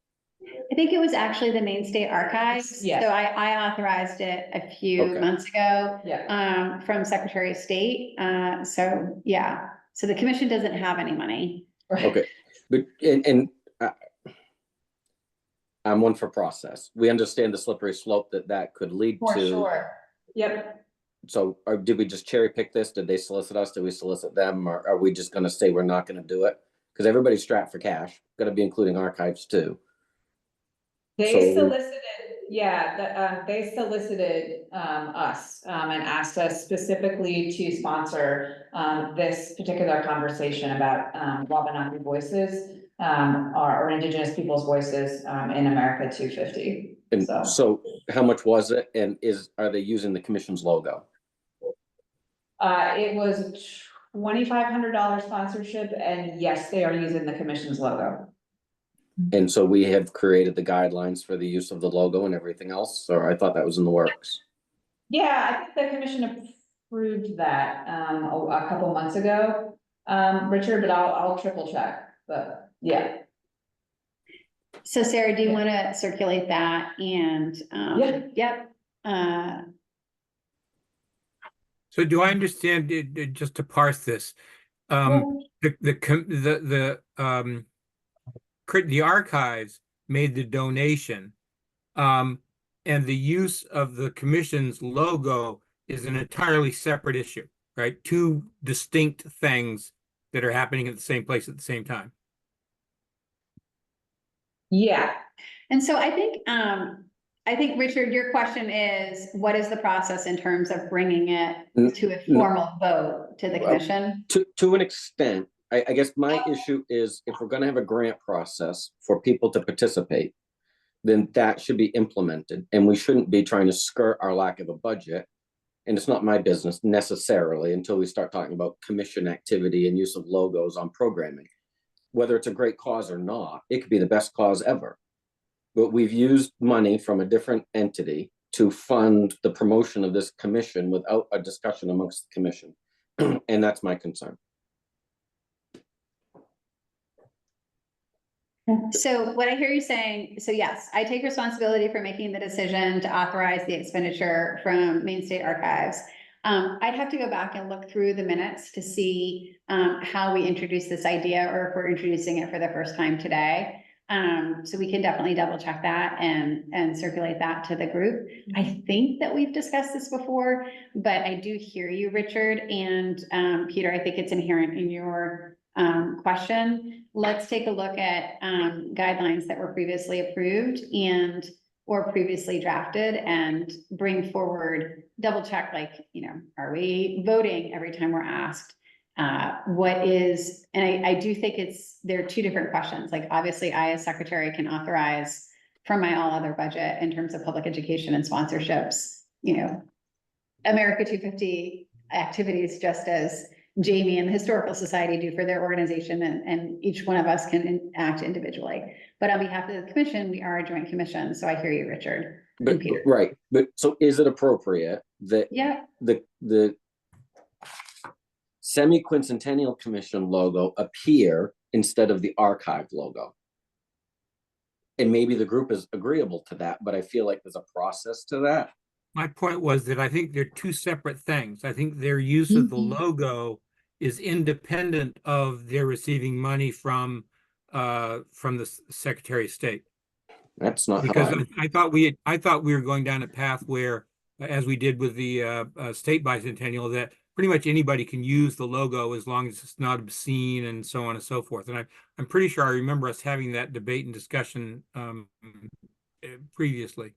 I think it was actually the Maine State Archives. Yes. So I authorized it a few Okay. months ago, Yeah. from Secretary of State. So, yeah, so the commission doesn't have any money. Okay, but, and I'm one for process. We understand the slippery slope that could lead For to. sure. Yep. So, did we just cherry pick this? Did they solicit us? Did we solicit them? Or are we just gonna say we're not gonna do it? Because everybody's strapped for cash, gotta be including archives too. They So- solicited, they solicited, us, and asked us specifically to sponsor, this particular conversation about, Wabanaki voices, or Indigenous people's voices, in America 250. And So- so how much was it? And are they using the commission's logo? It was $2,500 sponsorship, and yes, they are using the commission's logo. And so we have created the guidelines for the use of the logo and everything else, or I thought that was in the works. Yeah, I think the commission approved that, a couple months ago, Richard, but I'll triple check, but yeah. So Sarah, do you want to circulate that and, Yeah. yep, So do I understand, just to parse this, the archives made the donation, and the use of the commission's logo is an entirely separate issue, right? Two distinct things that are happening at the same place at the same time. Yeah, and so I think, Richard, your question is, what is the process in terms of bringing it to a formal vote to the commission? To an extent, I guess my issue is if we're gonna have a grant process for people to participate, then that should be implemented, and we shouldn't be trying to skirt our lack of a budget. And it's not my business necessarily until we start talking about commission activity and use of logos on programming. Whether it's a great cause or not, it could be the best cause ever. But we've used money from a different entity to fund the promotion of this commission without a discussion amongst the commission. And that's my concern. So what I hear you saying, so yes, I take responsibility for making the decision to authorize the expenditure from Maine State Archives. I'd have to go back and look through the minutes to see how we introduced this idea or if we're introducing it for the first time today. So we can definitely double check that and circulate that to the group. I think that we've discussed this before, but I do hear you, Richard, and Peter, I think it's inherent in your question. Let's take a look at guidelines that were previously approved and or previously drafted and bring forward, double check, like, are we voting every time we're asked? What is, and I do think there are two different questions. Like, obviously, I as secretary can authorize from my all other budget in terms of public education and sponsorships, America 250 activities, just as Jamie and the Historical Society do for their organization, and each one of us can act individually. But on behalf of the commission, we are a joint commission. So I hear you, Richard. But, And Peter. right, but so is it appropriate that Yeah, the semi-quincentennial commission logo appear instead of the archive logo? And maybe the group is agreeable to that, but I feel like there's a process to that. My point was that I think they're two separate things. I think their use of the logo is independent of their receiving money from the Secretary of State. That's not how Because I thought we were going down a path where, as we did with the state bicentennial, that pretty much anybody can use the logo as long as it's not obscene and so on and so forth. And I'm pretty sure I remember us having that debate and discussion previously.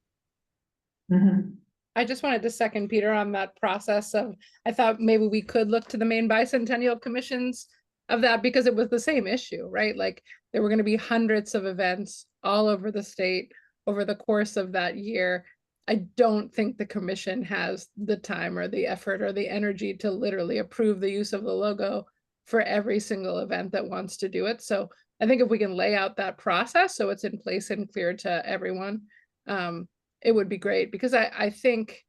Mhm. I just wanted to second Peter on that process of, I thought maybe we could look to the Maine Bicentennial Commissions of that, because it was the same issue, right? Like there were going to be hundreds of events all over the state over the course of that year. I don't think the commission has the time or the effort or the energy to literally approve the use of the logo for every single event that wants to do it. So I think if we can lay out that process so it's in place and clear to everyone, it would be great, because I think,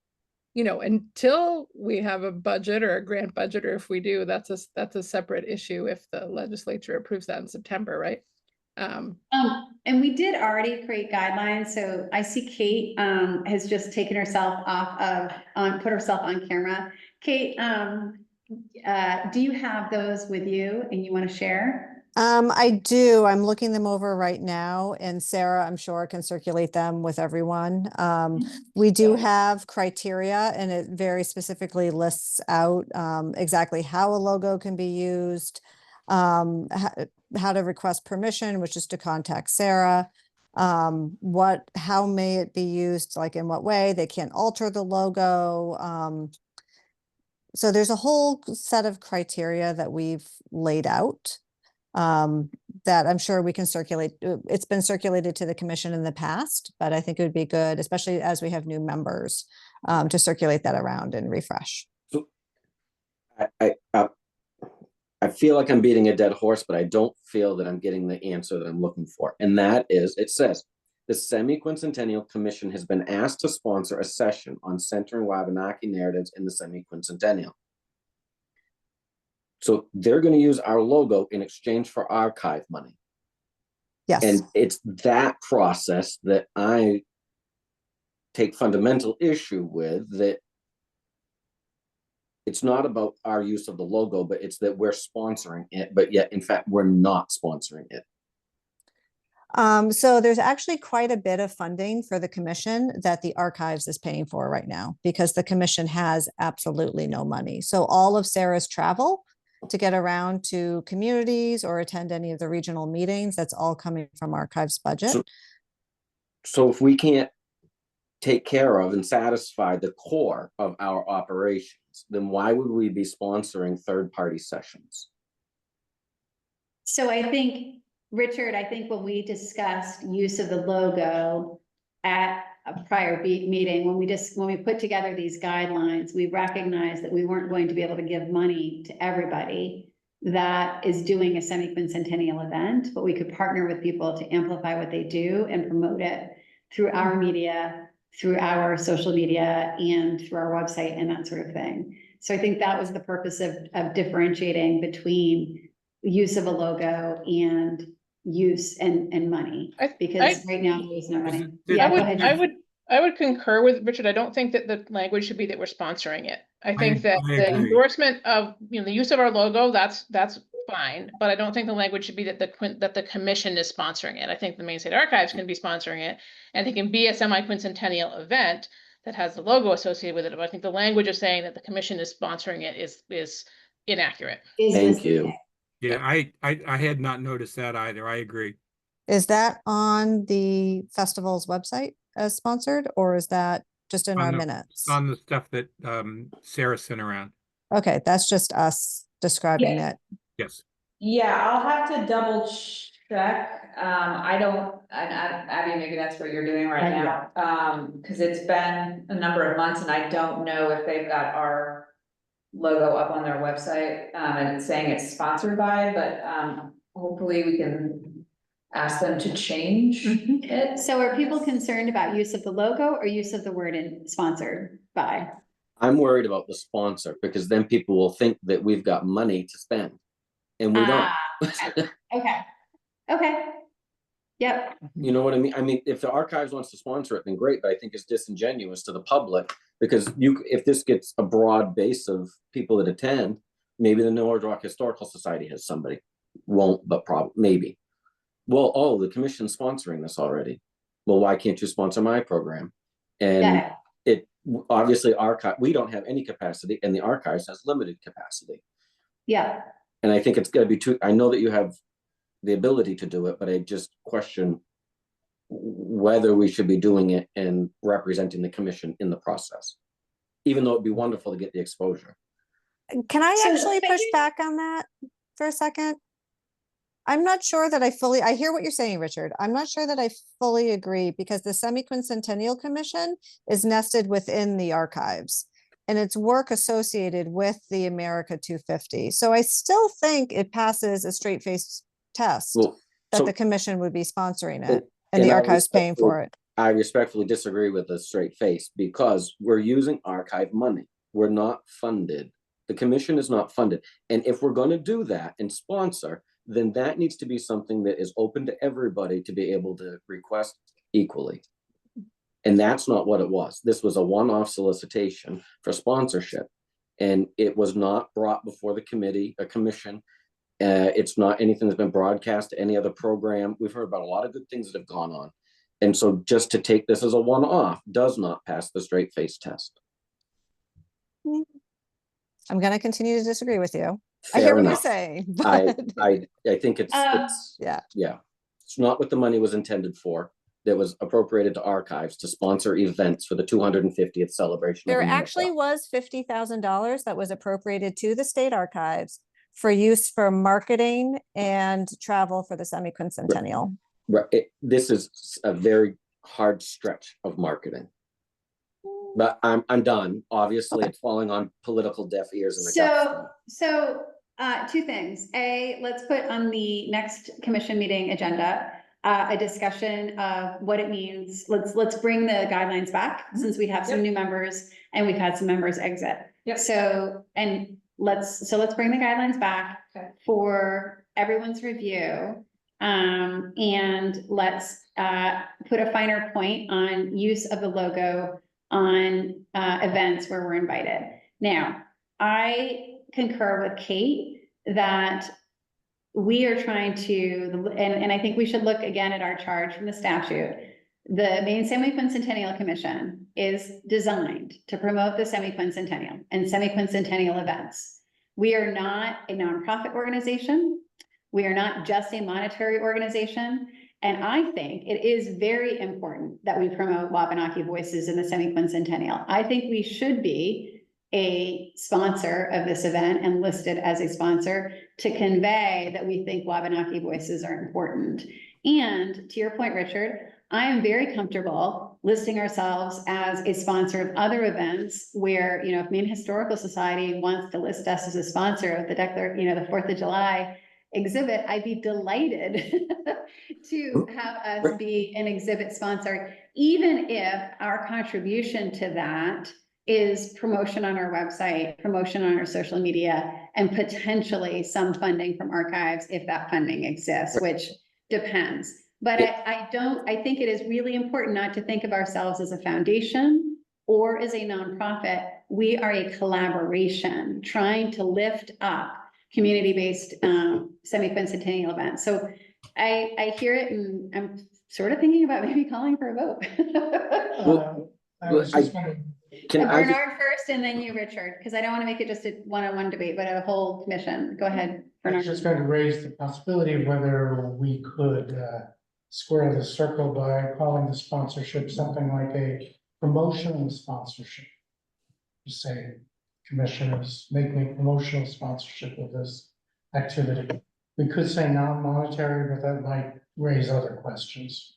you know, until we have a budget or a grant budget, or if we do, that's a separate issue if the legislature approves that in September, right? And we did already create guidelines, so I see Kate, has just taken herself off of, put herself on camera. Kate, do you have those with you and you want to share? I do. I'm looking them over right now, and Sarah, I'm sure, can circulate them with everyone. We do have criteria, and it very specifically lists out exactly how a logo can be used, how to request permission, which is to contact Sarah. How may it be used, like in what way? They can't alter the logo. So there's a whole set of criteria that we've laid out. That I'm sure we can circulate. It's been circulated to the commission in the past, but I think it would be good, especially as we have new members, to circulate that around and refresh. So I feel like I'm beating a dead horse, but I don't feel that I'm getting the answer that I'm looking for. And that is, it says, the Semi-Quincentennial Commission has been asked to sponsor a session on centering Wabanaki narratives in the Semi-Quincentennial. So they're going to use our logo in exchange for archive money. Yes. And it's that process that I take fundamental issue with, that it's not about our use of the logo, but it's that we're sponsoring it, but yet in fact, we're not sponsoring it. So there's actually quite a bit of funding for the commission that the archives is paying for right now, because the commission has absolutely no money. So all of Sarah's travel to get around to communities or attend any of the regional meetings, that's all coming from archives budget. So if we can't take care of and satisfy the core of our operations, then why would we be sponsoring third-party sessions? So I think, Richard, when we discussed use of the logo at a prior meeting, when we put together these guidelines, we recognized that we weren't going to be able to give money to everybody that is doing a semi-quincentennial event, but we could partner with people to amplify what they do and promote it through our media, through our social media, and through our website and that sort of thing. So I think that was the purpose of differentiating between use of a logo and use and money, because right now there's no money. Yeah, go ahead. I would concur with Richard. I don't think that the language should be that we're sponsoring it. I think that I the agree. endorsement of, you know, the use of our logo, that's fine, but I don't think the language should be that the commission is sponsoring it. I think the Maine State Archives can be sponsoring it, and it can be a semi-quincentennial event that has the logo associated with it. But I think the language of saying that the commission is sponsoring it is inaccurate. Thank you. Yeah, I had not noticed that either. I agree. Is that on the festival's website as sponsored, or is that just in our minutes? On the stuff that Sarah sent around. Okay, that's just us describing it. Yes. Yeah, I'll have to double check. I don't, Abby, maybe that's what you're doing right now. Because it's been a number of months and I don't know if they've got our logo up on their website, and it's saying it's sponsored by, but hopefully we can ask them to change it. So are people concerned about use of the logo or use of the word in sponsored by? I'm worried about the sponsor, because then people will think that we've got money to spend, and we don't. Okay. Yep. You know what I mean? I mean, if the archives wants to sponsor it, then great, but I think it's disingenuous to the public, because if this gets a broad base of people that attend, maybe the Norwood Rock Historical Society has somebody. Won't, but probably, maybe. Well, oh, the commission's sponsoring this already. Well, why can't you sponsor my program? And it obviously we don't have any capacity, and the archives has limited capacity. Yeah. And I think it's going to be I know that you have the ability to do it, but I just question whether we should be doing it and representing the commission in the process. Even though it'd be wonderful to get the exposure. Can I So actually push maybe- back on that for a second? I'm not sure that I hear what you're saying, Richard. I'm not sure that I fully agree because the Semi-Quincentennial Commission is nested within the archives and it's work associated with the America 250. So I still think it passes a straight-faced test Well, that so- the commission would be sponsoring Well, it and the I archives paying for it. I respectfully disagree with a straight face because we're using archive money. We're not funded. The commission is not funded. And if we're going to do that and sponsor, then that needs to be something that is open to everybody to be able to request equally. And that's not what it was. This was a one-off solicitation for sponsorship. And it was not brought before the committee, a commission. It's not anything that's been broadcast to any other program. We've heard about a lot of good things that have gone on. And so just to take this as a one-off does not pass the straight face test. I'm going to continue to disagree with you. I Fair hear what you're enough. saying, I but think it's yeah. It's not what the money was intended for. That was appropriated to archives to sponsor events for the 250th celebration. of There America. actually was $50,000 that was appropriated to the state archives for use for marketing and travel for the semi-quincentennial. Right. This is a very hard stretch of marketing. But I'm done. Obviously, it's falling on political deaf ears. And So, two things. A, let's put on the next commission meeting agenda, a discussion of what it means. Let's bring the guidelines back since we have some new members and we've had some members exit. Yep. So let's bring the guidelines back Okay. for everyone's review. And let's, put a finer point on use of the logo on, events where we're invited. Now, I concur with Kate that we are trying to, and I think we should look again at our charge from the statute. The Maine Semi-Quincentennial Commission is designed to promote the semi-quincentennial and semi-quincentennial events. We are not a nonprofit organization. We are not just a monetary organization. And I think it is very important that we promote Wabanaki voices in the semi-quincentennial. I think we should be a sponsor of this event and listed as a sponsor to convey that we think Wabanaki voices are important. And to your point, Richard, I am very comfortable listing ourselves as a sponsor of other events where, you know, if Maine Historical Society wants to list us as a sponsor of the the 4th of July exhibit, I'd be delighted to have us be an exhibit sponsor, even if our contribution to that is promotion on our website, promotion on our social media, and potentially some funding from archives if that funding exists, which depends. But I think it is really important not to think of ourselves as a foundation or as a nonprofit. We are a collaboration trying to lift up community-based semi-quincentennial events. So I hear it and I'm sort of thinking about maybe calling for a vote. I was just wondering, Bernard first and then you, Richard, because I don't want to make it just a one-on-one debate, but a whole commission. Go ahead, I was Bernard. just going to raise the possibility of whether we could square the circle by calling the sponsorship something like a promotional sponsorship. You say commissioners making a promotional sponsorship of this activity. We could say non-monetary, but that might raise other questions.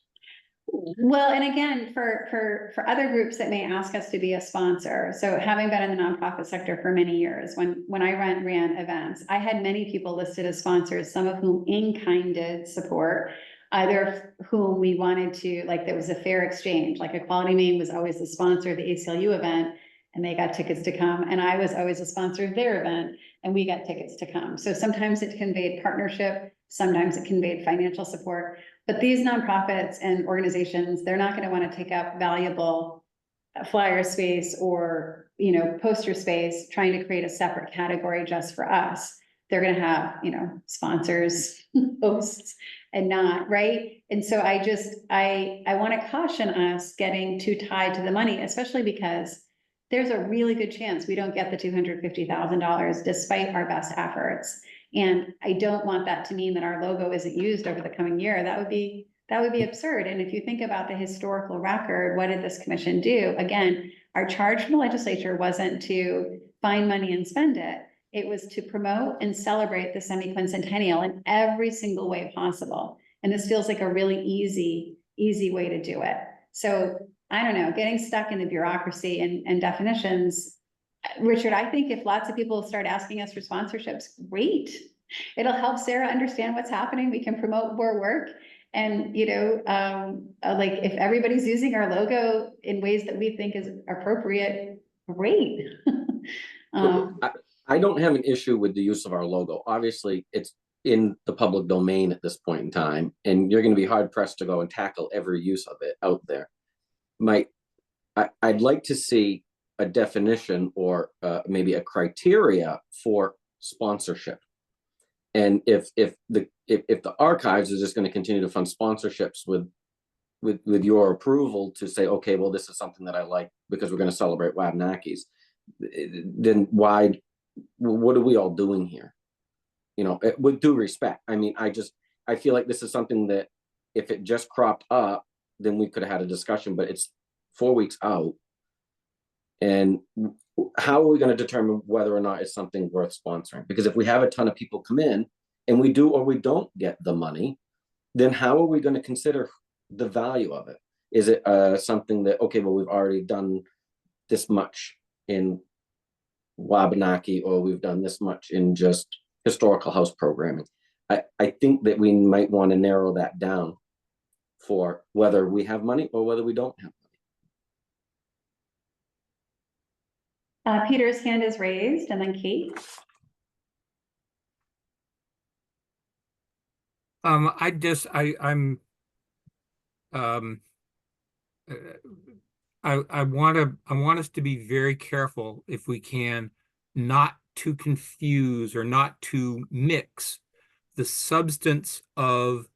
Well, and again, for other groups that may ask us to be a sponsor, so having been in the nonprofit sector for many years, when I ran events, I had many people listed as sponsors, some of whom in-kind did support, either whom we wanted to, like there was a fair exchange, like Equality Maine was always the sponsor of the ACLU event, and they got tickets to come, and I was always a sponsor of their event, and we got tickets to come. So sometimes it conveyed partnership, sometimes it conveyed financial support. But these nonprofits and organizations, they're not going to want to take up valuable flyer space or, you know, poster space, trying to create a separate category just for us. They're going to have, you know, sponsors, hosts, and not, right? And so I want to caution us getting too tied to the money, especially because there's a really good chance we don't get the $250,000 despite our best efforts. And I don't want that to mean that our logo isn't used over the coming year. That would be That would be absurd. And if you think about the historical record, what did this commission do? Again, our charge from the legislature wasn't to find money and spend it. It was to promote and celebrate the semi-quincentennial in every single way possible. And this feels like a really easy way to do it. So I don't know, getting stuck in the bureaucracy and definitions. Richard, I think if lots of people start asking us for sponsorships, great. It'll help Sarah understand what's happening. We can promote more work. And, you know, like if everybody's using our logo in ways that we think is appropriate, great. I don't have an issue with the use of our logo. Obviously, it's in the public domain at this point in time, and you're going to be hard pressed to go and tackle every use of it out there. I'd like to see a definition or maybe a criteria for sponsorship. And if the archives is just going to continue to fund sponsorships with your approval to say, okay, well, this is something that I like because we're going to celebrate Wabanakis, then what are we all doing here? You know, with due respect. I mean, I feel like this is something that if it just cropped up, then we could have had a discussion, but it's 4 weeks out. And how are we going to determine whether or not it's something worth sponsoring? Because if we have a ton of people come in and we do or we don't get the money, then how are we going to consider the value of it? Is it something that, okay, well, we've already done this much in Wabanaki, or we've done this much in just historical house programming? I think that we might want to narrow that down for whether we have money or whether we don't have money. Peter's hand is raised, and then Kate. I want us to be very careful, if we can, not to confuse or not to mix the substance of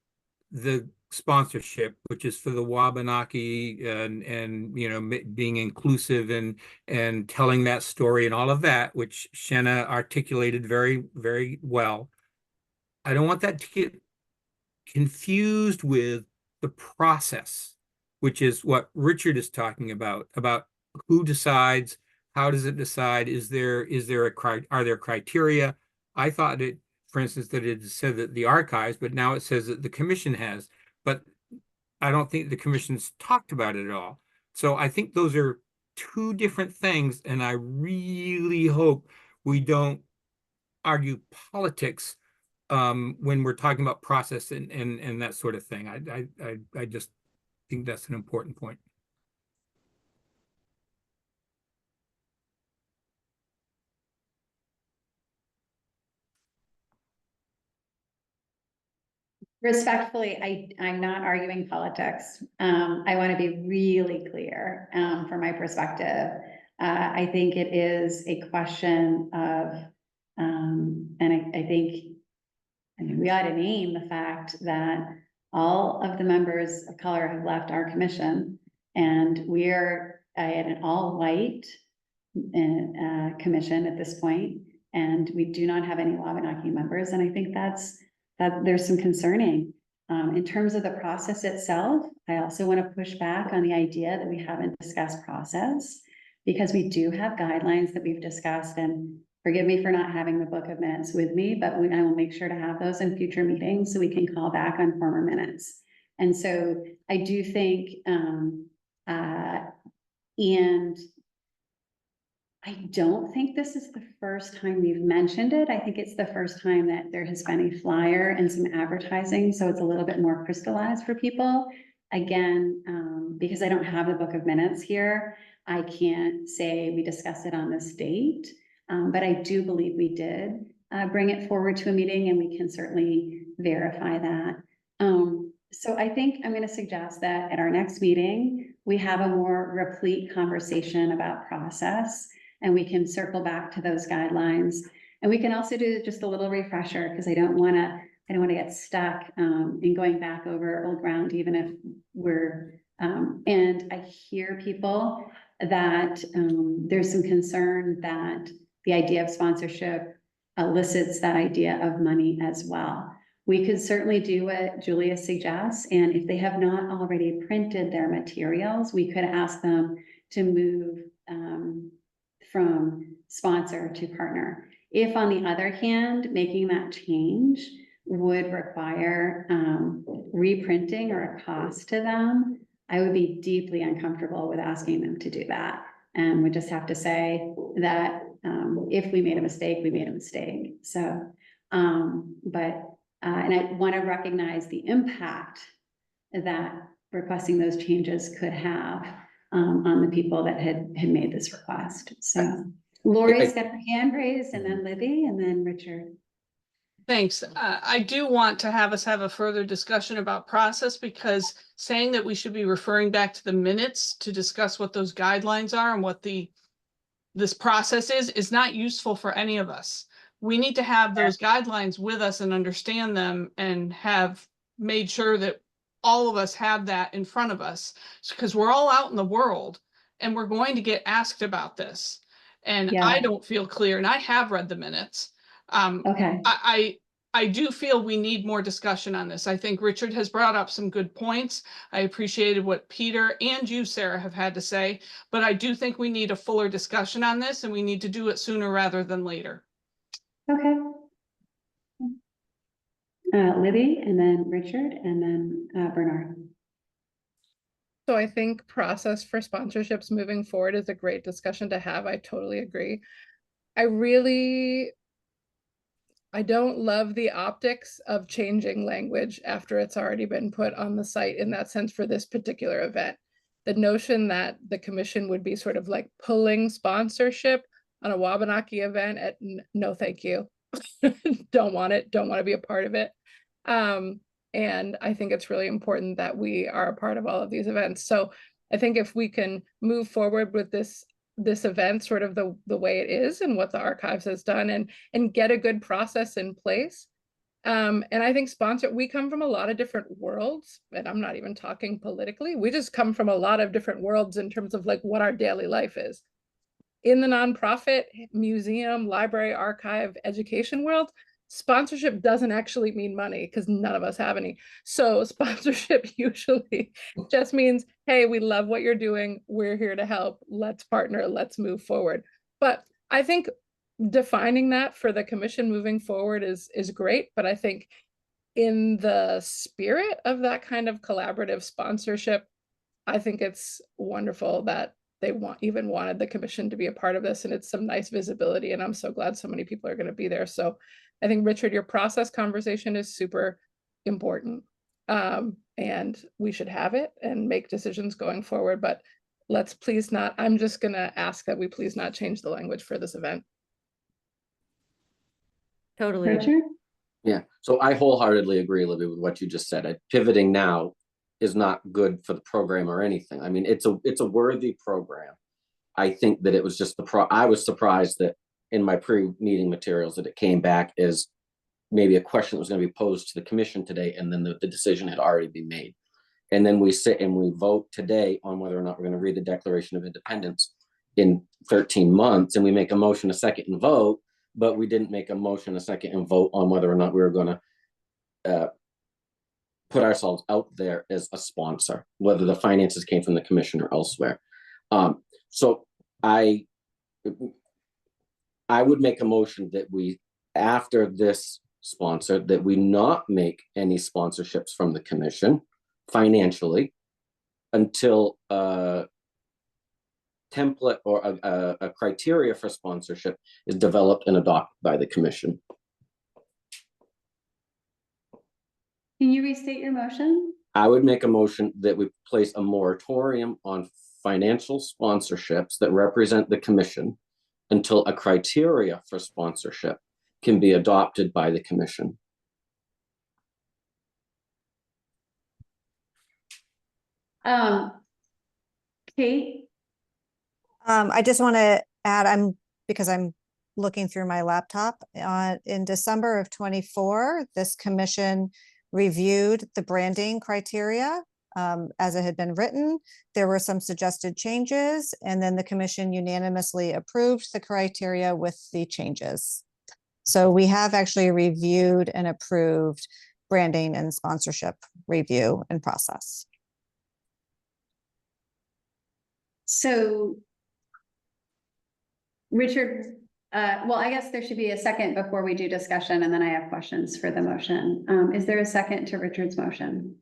the sponsorship, which is for the Wabanaki and you know, being inclusive and telling that story and all of that, which Shenna articulated very, very well. I don't want that to get confused with the process, which is what Richard is talking about who decides, how does it decide, are there criteria? I thought it, for instance, that it said that the archives, but now it says that the commission has, but I don't think the commission's talked about it at all. So I think those are two different things, and I really hope we don't argue politics when we're talking about process and that sort of thing. I just think that's an important point. Respectfully, I'm not arguing politics. I want to be really clear from my perspective. I think it is a question of, and I think, I mean, we ought to name the fact that all of the members of color have left our commission, and we're an all-white commission at this point, and we do not have any Wabanaki members, and I think that there's some concerning. In terms of the process itself, I also want to push back on the idea that we haven't discussed process, because we do have guidelines that we've discussed, and forgive me for not having the book of minutes with me, but I will make sure to have those in future meetings so we can call back on former minutes. And so I do think, and I don't think this is the first time we've mentioned it. I think it's the first time that there has been a flyer and some advertising, so it's a little bit more crystallized for people. Again, because I don't have the book of minutes here, I can't say we discussed it on this date, but I do believe we did bring it forward to a meeting, and we can certainly verify that. So I think I'm going to suggest that at our next meeting, we have a more replete conversation about process, and we can circle back to those guidelines. And we can also do just a little refresher, because I don't want to get stuck in going back over old ground, even if we're, and I hear people that there's some concern that the idea of sponsorship elicits that idea of money as well. we could certainly do what Julia suggests, and if they have not already printed their materials, we could ask them to move from sponsor to partner. If, on the other hand, making that change would require reprinting or a cost to them, I would be deeply uncomfortable with asking them to do that. And we just have to say that if we made a mistake, we made a mistake. So, and I want to recognize the impact that requesting those changes could have on the people that had made this request. So Lori's got her hand raised, and then Libby, and then Richard. Thanks. I do want to have us have a further discussion about process, because saying that we should be referring back to the minutes to discuss what those guidelines are and what this process is not useful for any of us. We need to have those guidelines with us and understand them and have made sure that all of us have that in front of us, because we're all out in the world and we're going to get asked about this. And Yeah. I don't feel clear, and I have read the minutes. Okay. I do feel we need more discussion on this. I think Richard has brought up some good points. I appreciated what Peter and you, Sarah, have had to say, but I do think we need a fuller discussion on this, and we need to do it sooner rather than later. Okay. Libby, and then Richard, and then Bernard. So I think process for sponsorships moving forward is a great discussion to have. I totally agree. I don't love the optics of changing language after it's already been put on the site in that sense for this particular event. The notion that the commission would be sort of like pulling sponsorship on a Wabanaki event at no, thank you. Don't want it, don't want to be a part of it. And I think it's really important that we are a part of all of these events. So I think if we can move forward with this event sort of the way it is and what the archives has done, and get a good process in place. And I think we come from a lot of different worlds, and I'm not even talking politically. We just come from a lot of different worlds in terms of like what our daily life is. In the nonprofit, museum, library, archive, education world, sponsorship doesn't actually mean money because none of us have any. So sponsorship usually just means, hey, we love what you're doing. We're here to help. Let's partner. Let's move forward. But I think defining that for the commission moving forward is great. But I think in the spirit of that kind of collaborative sponsorship, I think it's wonderful that they wanted the commission to be a part of this, and it's some nice visibility, and I'm so glad so many people are going to be there. So I think, Richard, your process conversation is super important, and we should have it and make decisions going forward, but let's please not, I'm just going to ask that we please not change the language for this event. Totally. Richard? Yeah, so I wholeheartedly agree, Libby, with what you just said. Pivoting now is not good for the program or anything. I mean, it's a worthy program. I think that it was just I was surprised that in my pre-meeting materials that it came back as maybe a question that was going to be posed to the commission today, and then the decision had already been made. And then we sit and we vote today on whether or not we're going to read the Declaration of Independence in 13 months, and we make a motion, a second, and vote, but we didn't make a motion, a second, and vote on whether or not we were going to put ourselves out there as a sponsor, whether the finances came from the commission or elsewhere. So I would make a motion that we, after this sponsor, that we not make any sponsorships from the commission financially until a template or a criteria for sponsorship is developed and adopted by the commission. Can you restate your motion? I would make a motion that we place a moratorium on financial sponsorships that represent the commission until a criteria for sponsorship can be adopted by the commission. Kate? I just want to add, because I'm looking through my laptop, in December of 24, this commission reviewed the branding criteria as it had been written. There were some suggested changes, and then the commission unanimously approved the criteria with the changes. So we have actually reviewed and approved branding and sponsorship review and process. So, Richard, well, I guess there should be a second before we do discussion, and then I have questions for the motion. Is there a second to Richard's motion?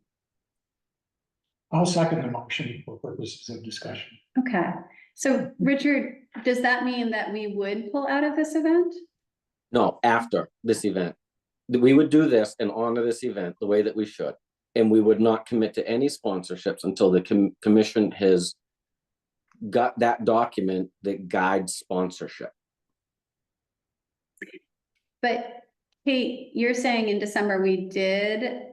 I'll second the motion for purposes of discussion. Okay, so Richard, does that mean that we would pull out of this event? No, after this event. We would do this and honor this event the way that we should. And we would not commit to any sponsorships until the commission has got that document that guides sponsorship. But Kate, you're saying in December, we did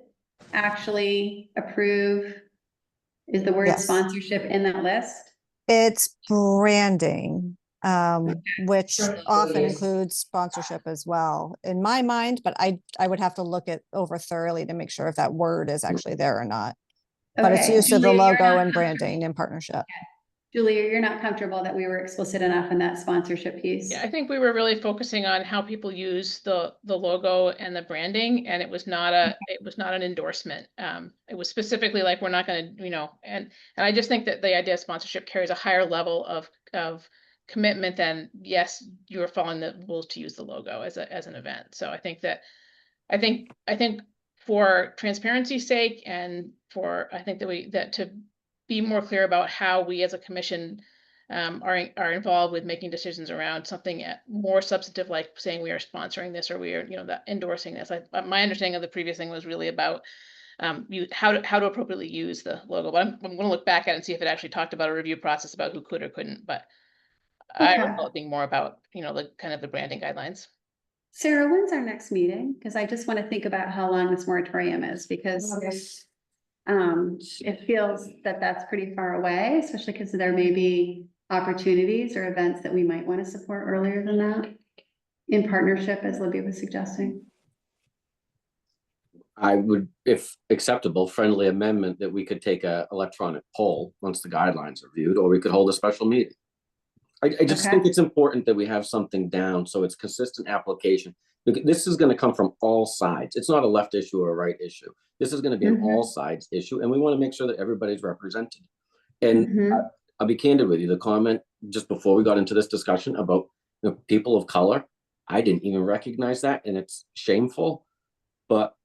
actually approve, is the word Yes. sponsorship in that list? It's branding, which often includes sponsorship as well, in my mind, but I would have to look it over thoroughly to make sure if that word is actually there or not. But it's Okay, use of the Julia, you're logo not and branding in partnership. Julia, you're not comfortable that we were explicit enough in that sponsorship piece? Yeah, I think we were really focusing on how people use the logo and the branding, and it was not an endorsement. It was specifically like, we're not gonna, and I just think that the idea of sponsorship carries a higher level of commitment than, yes, you are following the rules to use the logo as an event. So I think for transparency's sake, and I think that to be more clear about how we as a commission are involved with making decisions around something more substantive, like saying we are sponsoring this, or we are, endorsing this. My understanding of the previous thing was really about how to appropriately use the logo. But I'm going to look back at it and see if it actually talked about a review process about who could or couldn't. But I recall it being more about, the kind of the branding guidelines. Sarah, when's our next meeting? Because I just want to think about how long this moratorium is, because it feels that that's pretty far away, especially because there may be opportunities or events that we might want to support earlier than that, in partnership, as Libby was suggesting. I would, if acceptable, friendly amendment that we could take a electronic poll once the guidelines are viewed, or we could hold a special meeting. I just think it's important that we have something down so it's consistent application. This is going to come from all sides. It's not a left issue or a right issue. This is going to be an all sides issue, and we want to make sure that everybody's represented. And I'll be candid with you, the comment just before we got into this discussion about people of color, I didn't even recognize that, and it's shameful. But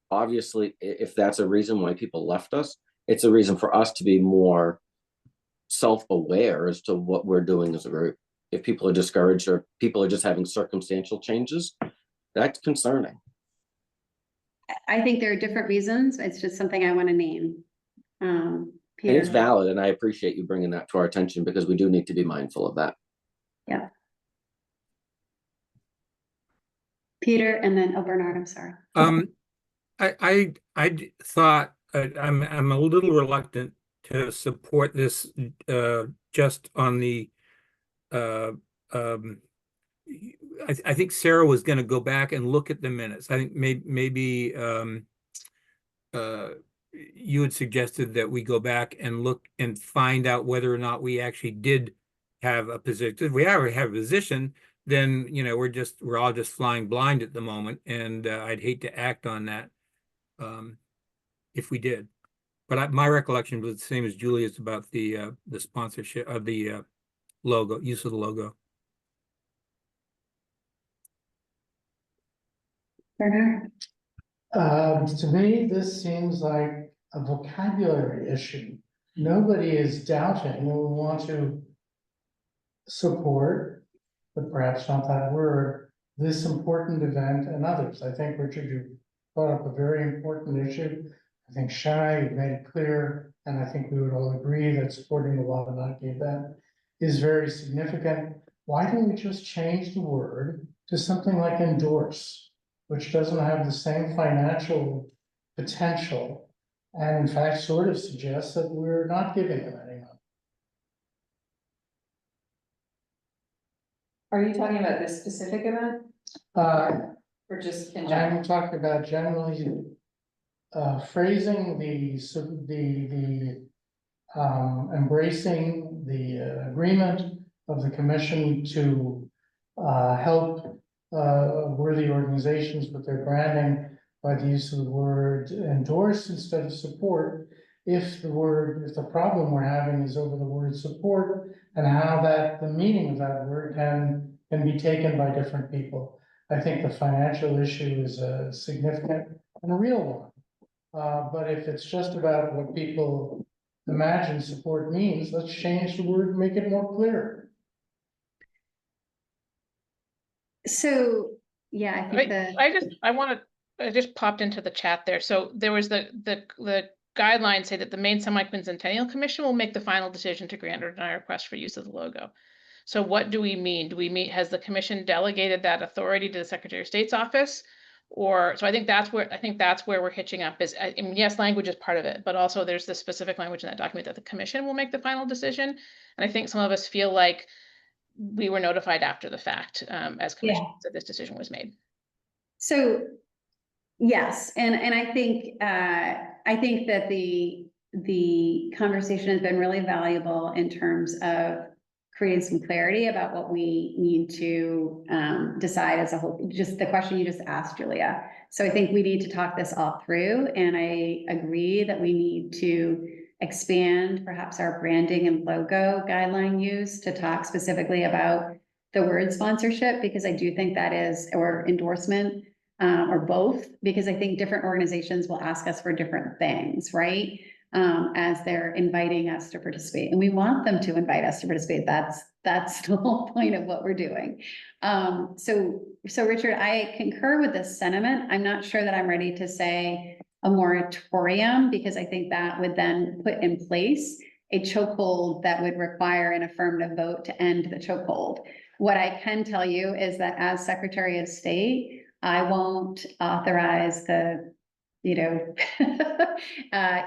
obviously, if that's a reason why people left us, it's a reason for us to be more self-aware as to what we're doing as a group. If people are discouraged or people are just having circumstantial changes, that's concerning. I think there are different reasons. It's just something I want to name. And it's valid, and I appreciate you bringing that to our attention, because we do need to be mindful of that. Yeah. Peter, and then, Bernard, I'm sorry. I thought I'm a little reluctant to support this just on the I think Sarah was going to go back and look at the minutes. I think maybe you had suggested that we go back and look and find out whether or not we actually did have a position. If we ever have a position, then we're all just flying blind at the moment, and I'd hate to act on that if we did. But my recollection was the same as Julia's about the sponsorship of the logo, use of the logo. Bernard? To me, this seems like a vocabulary issue. Nobody is doubting we want to support, but perhaps not that word, this important event and others. I think, Richard, you brought up a very important issue. I think Shai, you've made it clear, and I think we would all agree that supporting the Wabanaki event is very significant. Why don't we just change the word to something like endorse, which doesn't have the same financial potential, and in fact sort of suggests that we're not giving them any money. Are you talking about this specific event? Or just in general? I'm talking about generally phrasing embracing the agreement of the commission to help worthy organizations with their branding by the use of the word endorse instead of support. If the problem we're having is over the word support and how the meaning of that word can be taken by different people. I think the financial issue is a significant and a real one. But if it's just about what people imagine support means, let's change the word, and make it more clear. So, yeah, I think that. I just popped into the chat there. So there was the guidelines say that the Maine Semi-Quincentennial Commission will make the final decision to grant or deny request for use of the logo. So what do we mean? Has the commission delegated that authority to the Secretary of State's office? Or, so I think that's where we're hitching up is, I mean, yes, language is part of it, but also there's the specific language in that document that the commission will make the final decision. And I think some of us feel like we were notified after the fact, as commissioners, that this decision was made. So, yes, and I think that the conversation has been really valuable in terms of creating some clarity about what we need to decide as a whole, just the question you just asked, Julia. So I think we need to talk this all through, and I agree that we need to expand perhaps our branding and logo guideline use to talk specifically about the word sponsorship, because I do think that is, or endorsement, or both, because I think different organizations will ask us for different things, right? As they're inviting us to participate, and we want them to invite us to participate. That's the whole point of what we're doing. So Richard, I concur with this sentiment. I'm not sure that I'm ready to say a moratorium, because I think that would then put in place a chokehold that would require an affirmative vote to end the chokehold. What I can tell you is that as Secretary of State, I won't authorize the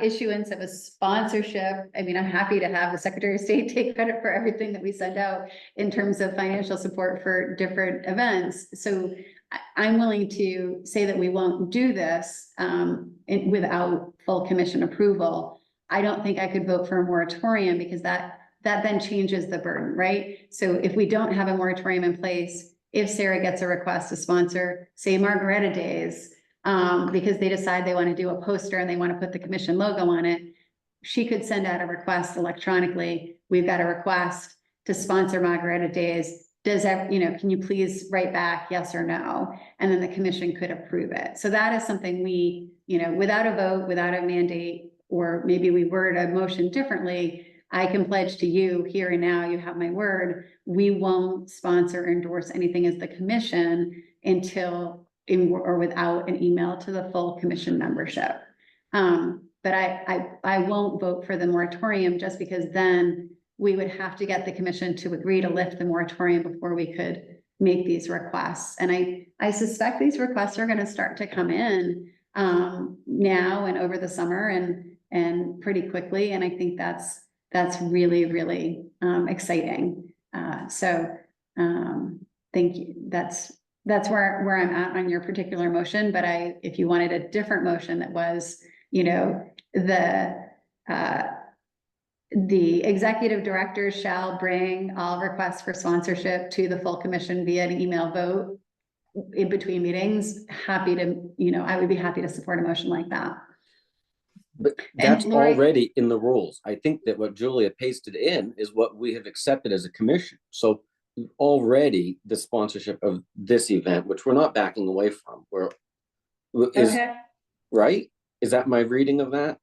issuance of a sponsorship. I mean, I'm happy to have the Secretary of State take credit for everything that we send out in terms of financial support for different events. So I'm willing to say that we won't do this without full commission approval. I don't think I could vote for a moratorium, because that then changes the burden, right? So if we don't have a moratorium in place, if Sarah gets a request to sponsor, say, Margaretta Days, because they decide they want to do a poster and they want to put the commission logo on it, she could send out a request electronically. We've got a request to sponsor Margaretta Days. Does that, can you please write back yes or no? And then the commission could approve it. So that is something we, without a vote, without a mandate, or maybe we word a motion differently, I can pledge to you here and now, you have my word, we won't sponsor or endorse anything as the commission until or without an email to the full commission membership. But I won't vote for the moratorium, just because then we would have to get the commission to agree to lift the moratorium before we could make these requests. And I suspect these requests are going to start to come in now and over the summer and pretty quickly. And I think that's really, really exciting. Thank you. That's where I'm at on your particular motion. But if you wanted a different motion that was, the executive director shall bring all requests for sponsorship to the full commission via an email vote in between meetings, I would be happy to support a motion like that. But that's already in the rules. I think that what Julia pasted in is what we have accepted as a commission. So already the sponsorship of this event, which we're not backing away from, right? Is that my reading of that?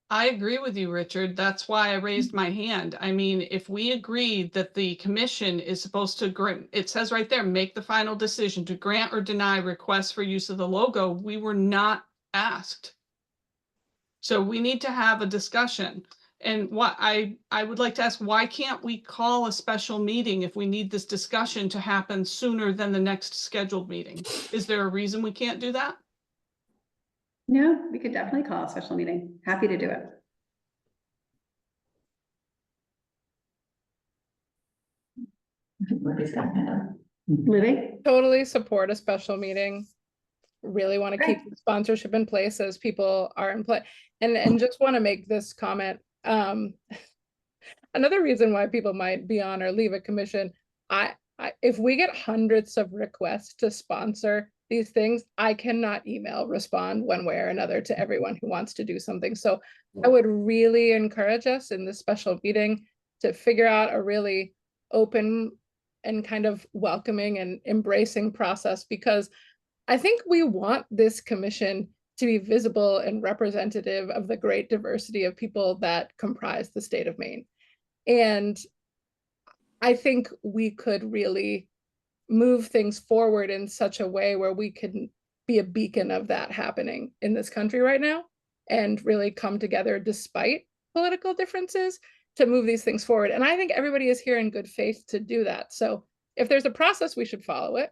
I agree with you, Richard. That's why I raised my hand. I mean, if we agreed that the commission is supposed to grant, it says right there, make the final decision to grant or deny requests for use of the logo, we were not asked. So we need to have a discussion. And what I would like to ask, why can't we call a special meeting if we need this discussion to happen sooner than the next scheduled meeting? Is there a reason we can't do that? No, we could definitely call a special meeting. Happy to do it. Living? Totally support a special meeting. Really want to keep the sponsorship in place as people are in play. And just want to make this comment. Another reason why people might be on or leave a commission, if we get hundreds of requests to sponsor these things, I cannot email respond one way or another to everyone who wants to do something. So I would really encourage us in this special meeting to figure out a really open and kind of welcoming and embracing process, because I think we want this commission to be visible and representative of the great diversity of people that comprise the state of Maine. And I think we could really move things forward in such a way where we can be a beacon of that happening in this country right now, and really come together despite political differences to move these things forward. And I think everybody is here in good faith to do that. So if there's a process, we should follow it.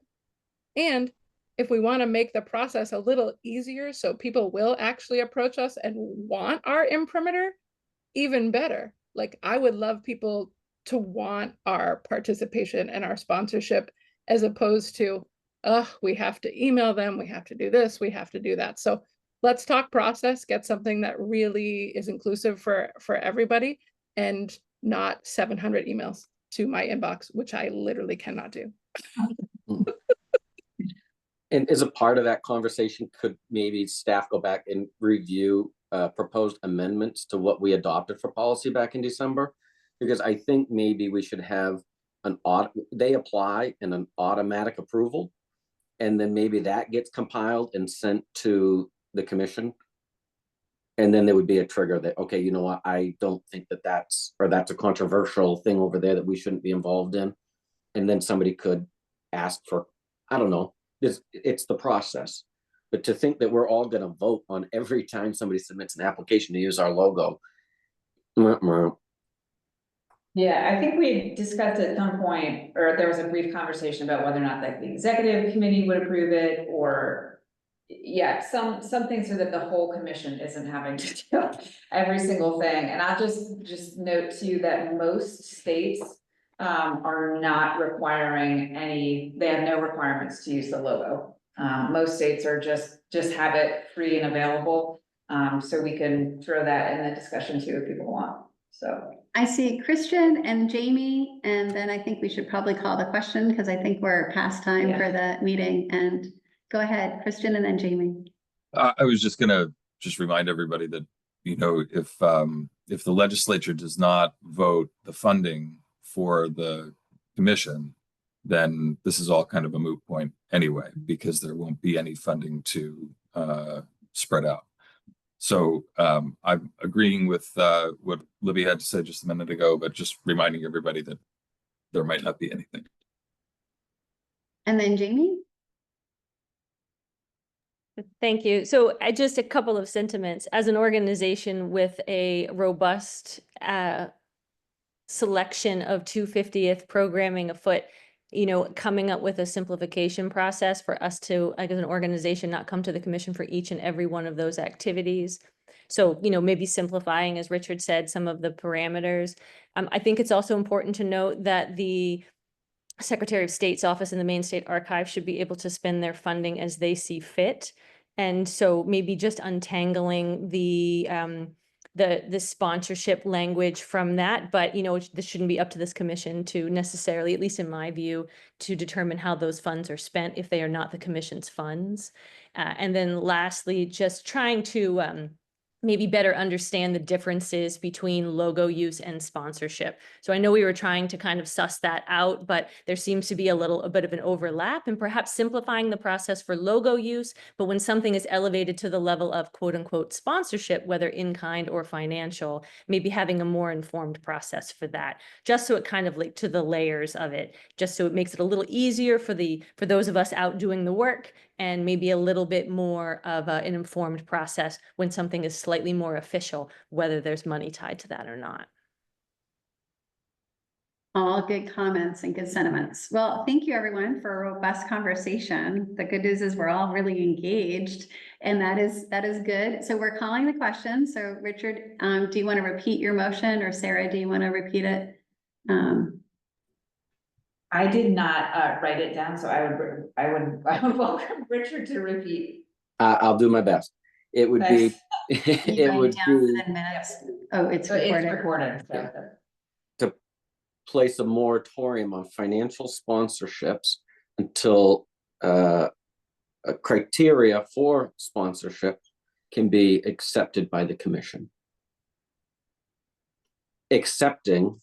And if we want to make the process a little easier so people will actually approach us and want our imprimatur, even better. Like, I would love people to want our participation and our sponsorship, as opposed to, we have to email them, we have to do this, we have to do that. So let's talk process, get something that really is inclusive for everybody, and not 700 emails to my inbox, which I literally cannot do. And as a part of that conversation, could maybe staff go back and review proposed amendments to what we adopted for policy back in December? Because I think maybe we should have they apply in an automatic approval, and then maybe that gets compiled and sent to the commission. And then there would be a trigger that, okay, you know what, I don't think that's a controversial thing over there that we shouldn't be involved in. And then somebody could ask for, I don't know, it's the process. But to think that we're all going to vote on every time somebody submits an application to use our logo. Yeah, I think we discussed at some point, or there was a brief conversation about whether or not like the executive committee would approve it, or yeah, something so that the whole commission isn't having to do every single thing. And I'll just note to you that most states are not requiring they have no requirements to use the logo. Most states are just have it free and available. So we can throw that in the discussion too if people want, so. I see Christian and Jamie, and then I think we should probably call the question, because I think we're past time for the meeting. And go ahead, Christian, and then Jamie. I was just gonna remind everybody that, you know, if the legislature does not vote the funding for the commission, then this is all kind of a moot point anyway, because there won't be any funding to spread out. So I'm agreeing with what Libby had to say just a minute ago, but just reminding everybody that there might not be anything. And then Jamie? Thank you. So just a couple of sentiments. As an organization with a robust selection of 250th programming afoot, you know, coming up with a simplification process for us to, like, as an organization, not come to the commission for each and every one of those activities. So, you know, maybe simplifying, as Richard said, some of the parameters. I think it's also important to note that the Secretary of State's office and the Maine State Archive should be able to spend their funding as they see fit. And so maybe just untangling the sponsorship language from that, but, you know, this shouldn't be up to this commission to necessarily, at least in my view, to determine how those funds are spent if they are not the commission's funds. And then lastly, just trying to maybe better understand the differences between logo use and sponsorship. So I know we were trying to kind of suss that out, but there seems to be a bit of an overlap, and perhaps simplifying the process for logo use. But when something is elevated to the level of quote unquote sponsorship, whether in kind or financial, maybe having a more informed process for that, just so it kind of like to the layers of it, just so it makes it a little easier for those of us out doing the work, and maybe a little bit more of an informed process when something is slightly more official, whether there's money tied to that or not. All good comments and good sentiments. Well, thank you everyone for a robust conversation. The good news is we're all really engaged, and that is good. So we're calling the question. So Richard, do you want to repeat your motion, or Sarah, do you want to repeat it? I did not write it down, so I would welcome Richard to repeat. I'll do my best. It would be, it would be 10 minutes. Oh, it's recorded. It's recorded. So. To place a moratorium on financial sponsorships until criteria for sponsorship can be accepted by the commission. Accepting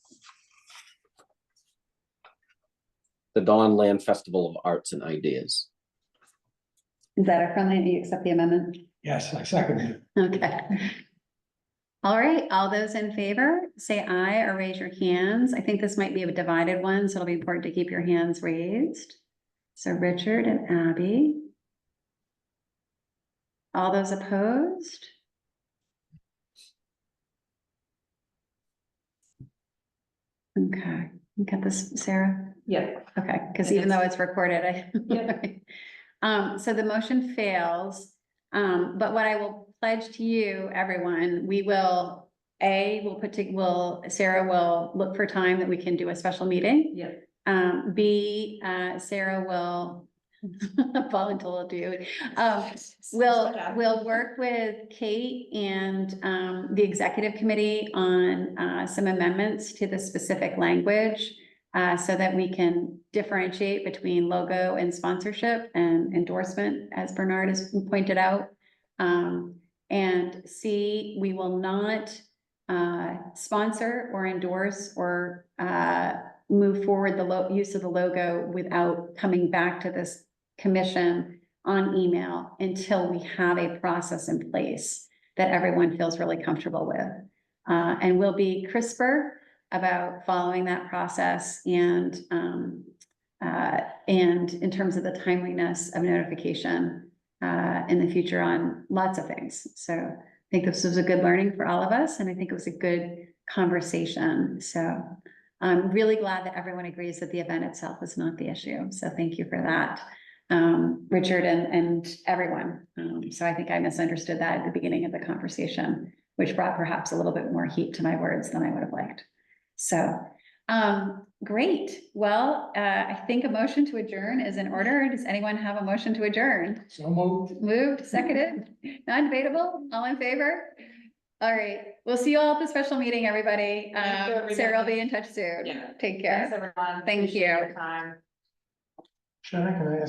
the Dawn Land Festival of Arts and Ideas. Is that a friendly, do you accept the amendment? Yes, I second it. Okay. All right, all those in favor, say aye or raise your hands. I think this might be a divided one, so it'll be important to keep your hands raised. So Richard and Abby. All those opposed? Okay, you got this, Sarah? Yep. Okay, because It even is. though it's recorded, I. Yep. So the motion fails, but what I will pledge to you, everyone, we will, Sarah will look for time that we can do a special meeting. Yep. B, Sarah will volunteer to do. We'll work with Kate and the executive committee on some amendments to the specific language so that we can differentiate between logo and sponsorship and endorsement, as Bernard has pointed out. And C, we will not sponsor or endorse or move forward the use of the logo without coming back to this commission on email until we have a process in place that everyone feels really comfortable with. And we'll be crisper about following that process and in terms of the timeliness of notification in the future on lots of things. So I think this was a good learning for all of us, and I think it was a good conversation. So I'm really glad that everyone agrees that the event itself is not the issue. So thank you for that, Richard and everyone. So I think I misunderstood that at the beginning of the conversation, which brought perhaps a little bit more heat to my words than I would have liked. So, great. Well, I think a motion to adjourn is in order. Does anyone have a motion to adjourn? So moved. Moved, seconded, non-debatable, all in favor? All right, we'll see you all at the special meeting, everybody. Thank you, everybody. Sarah will be in touch soon. Yeah. Take Thanks, care. everyone. Thank Appreciate you. your time. Shannon, can I ask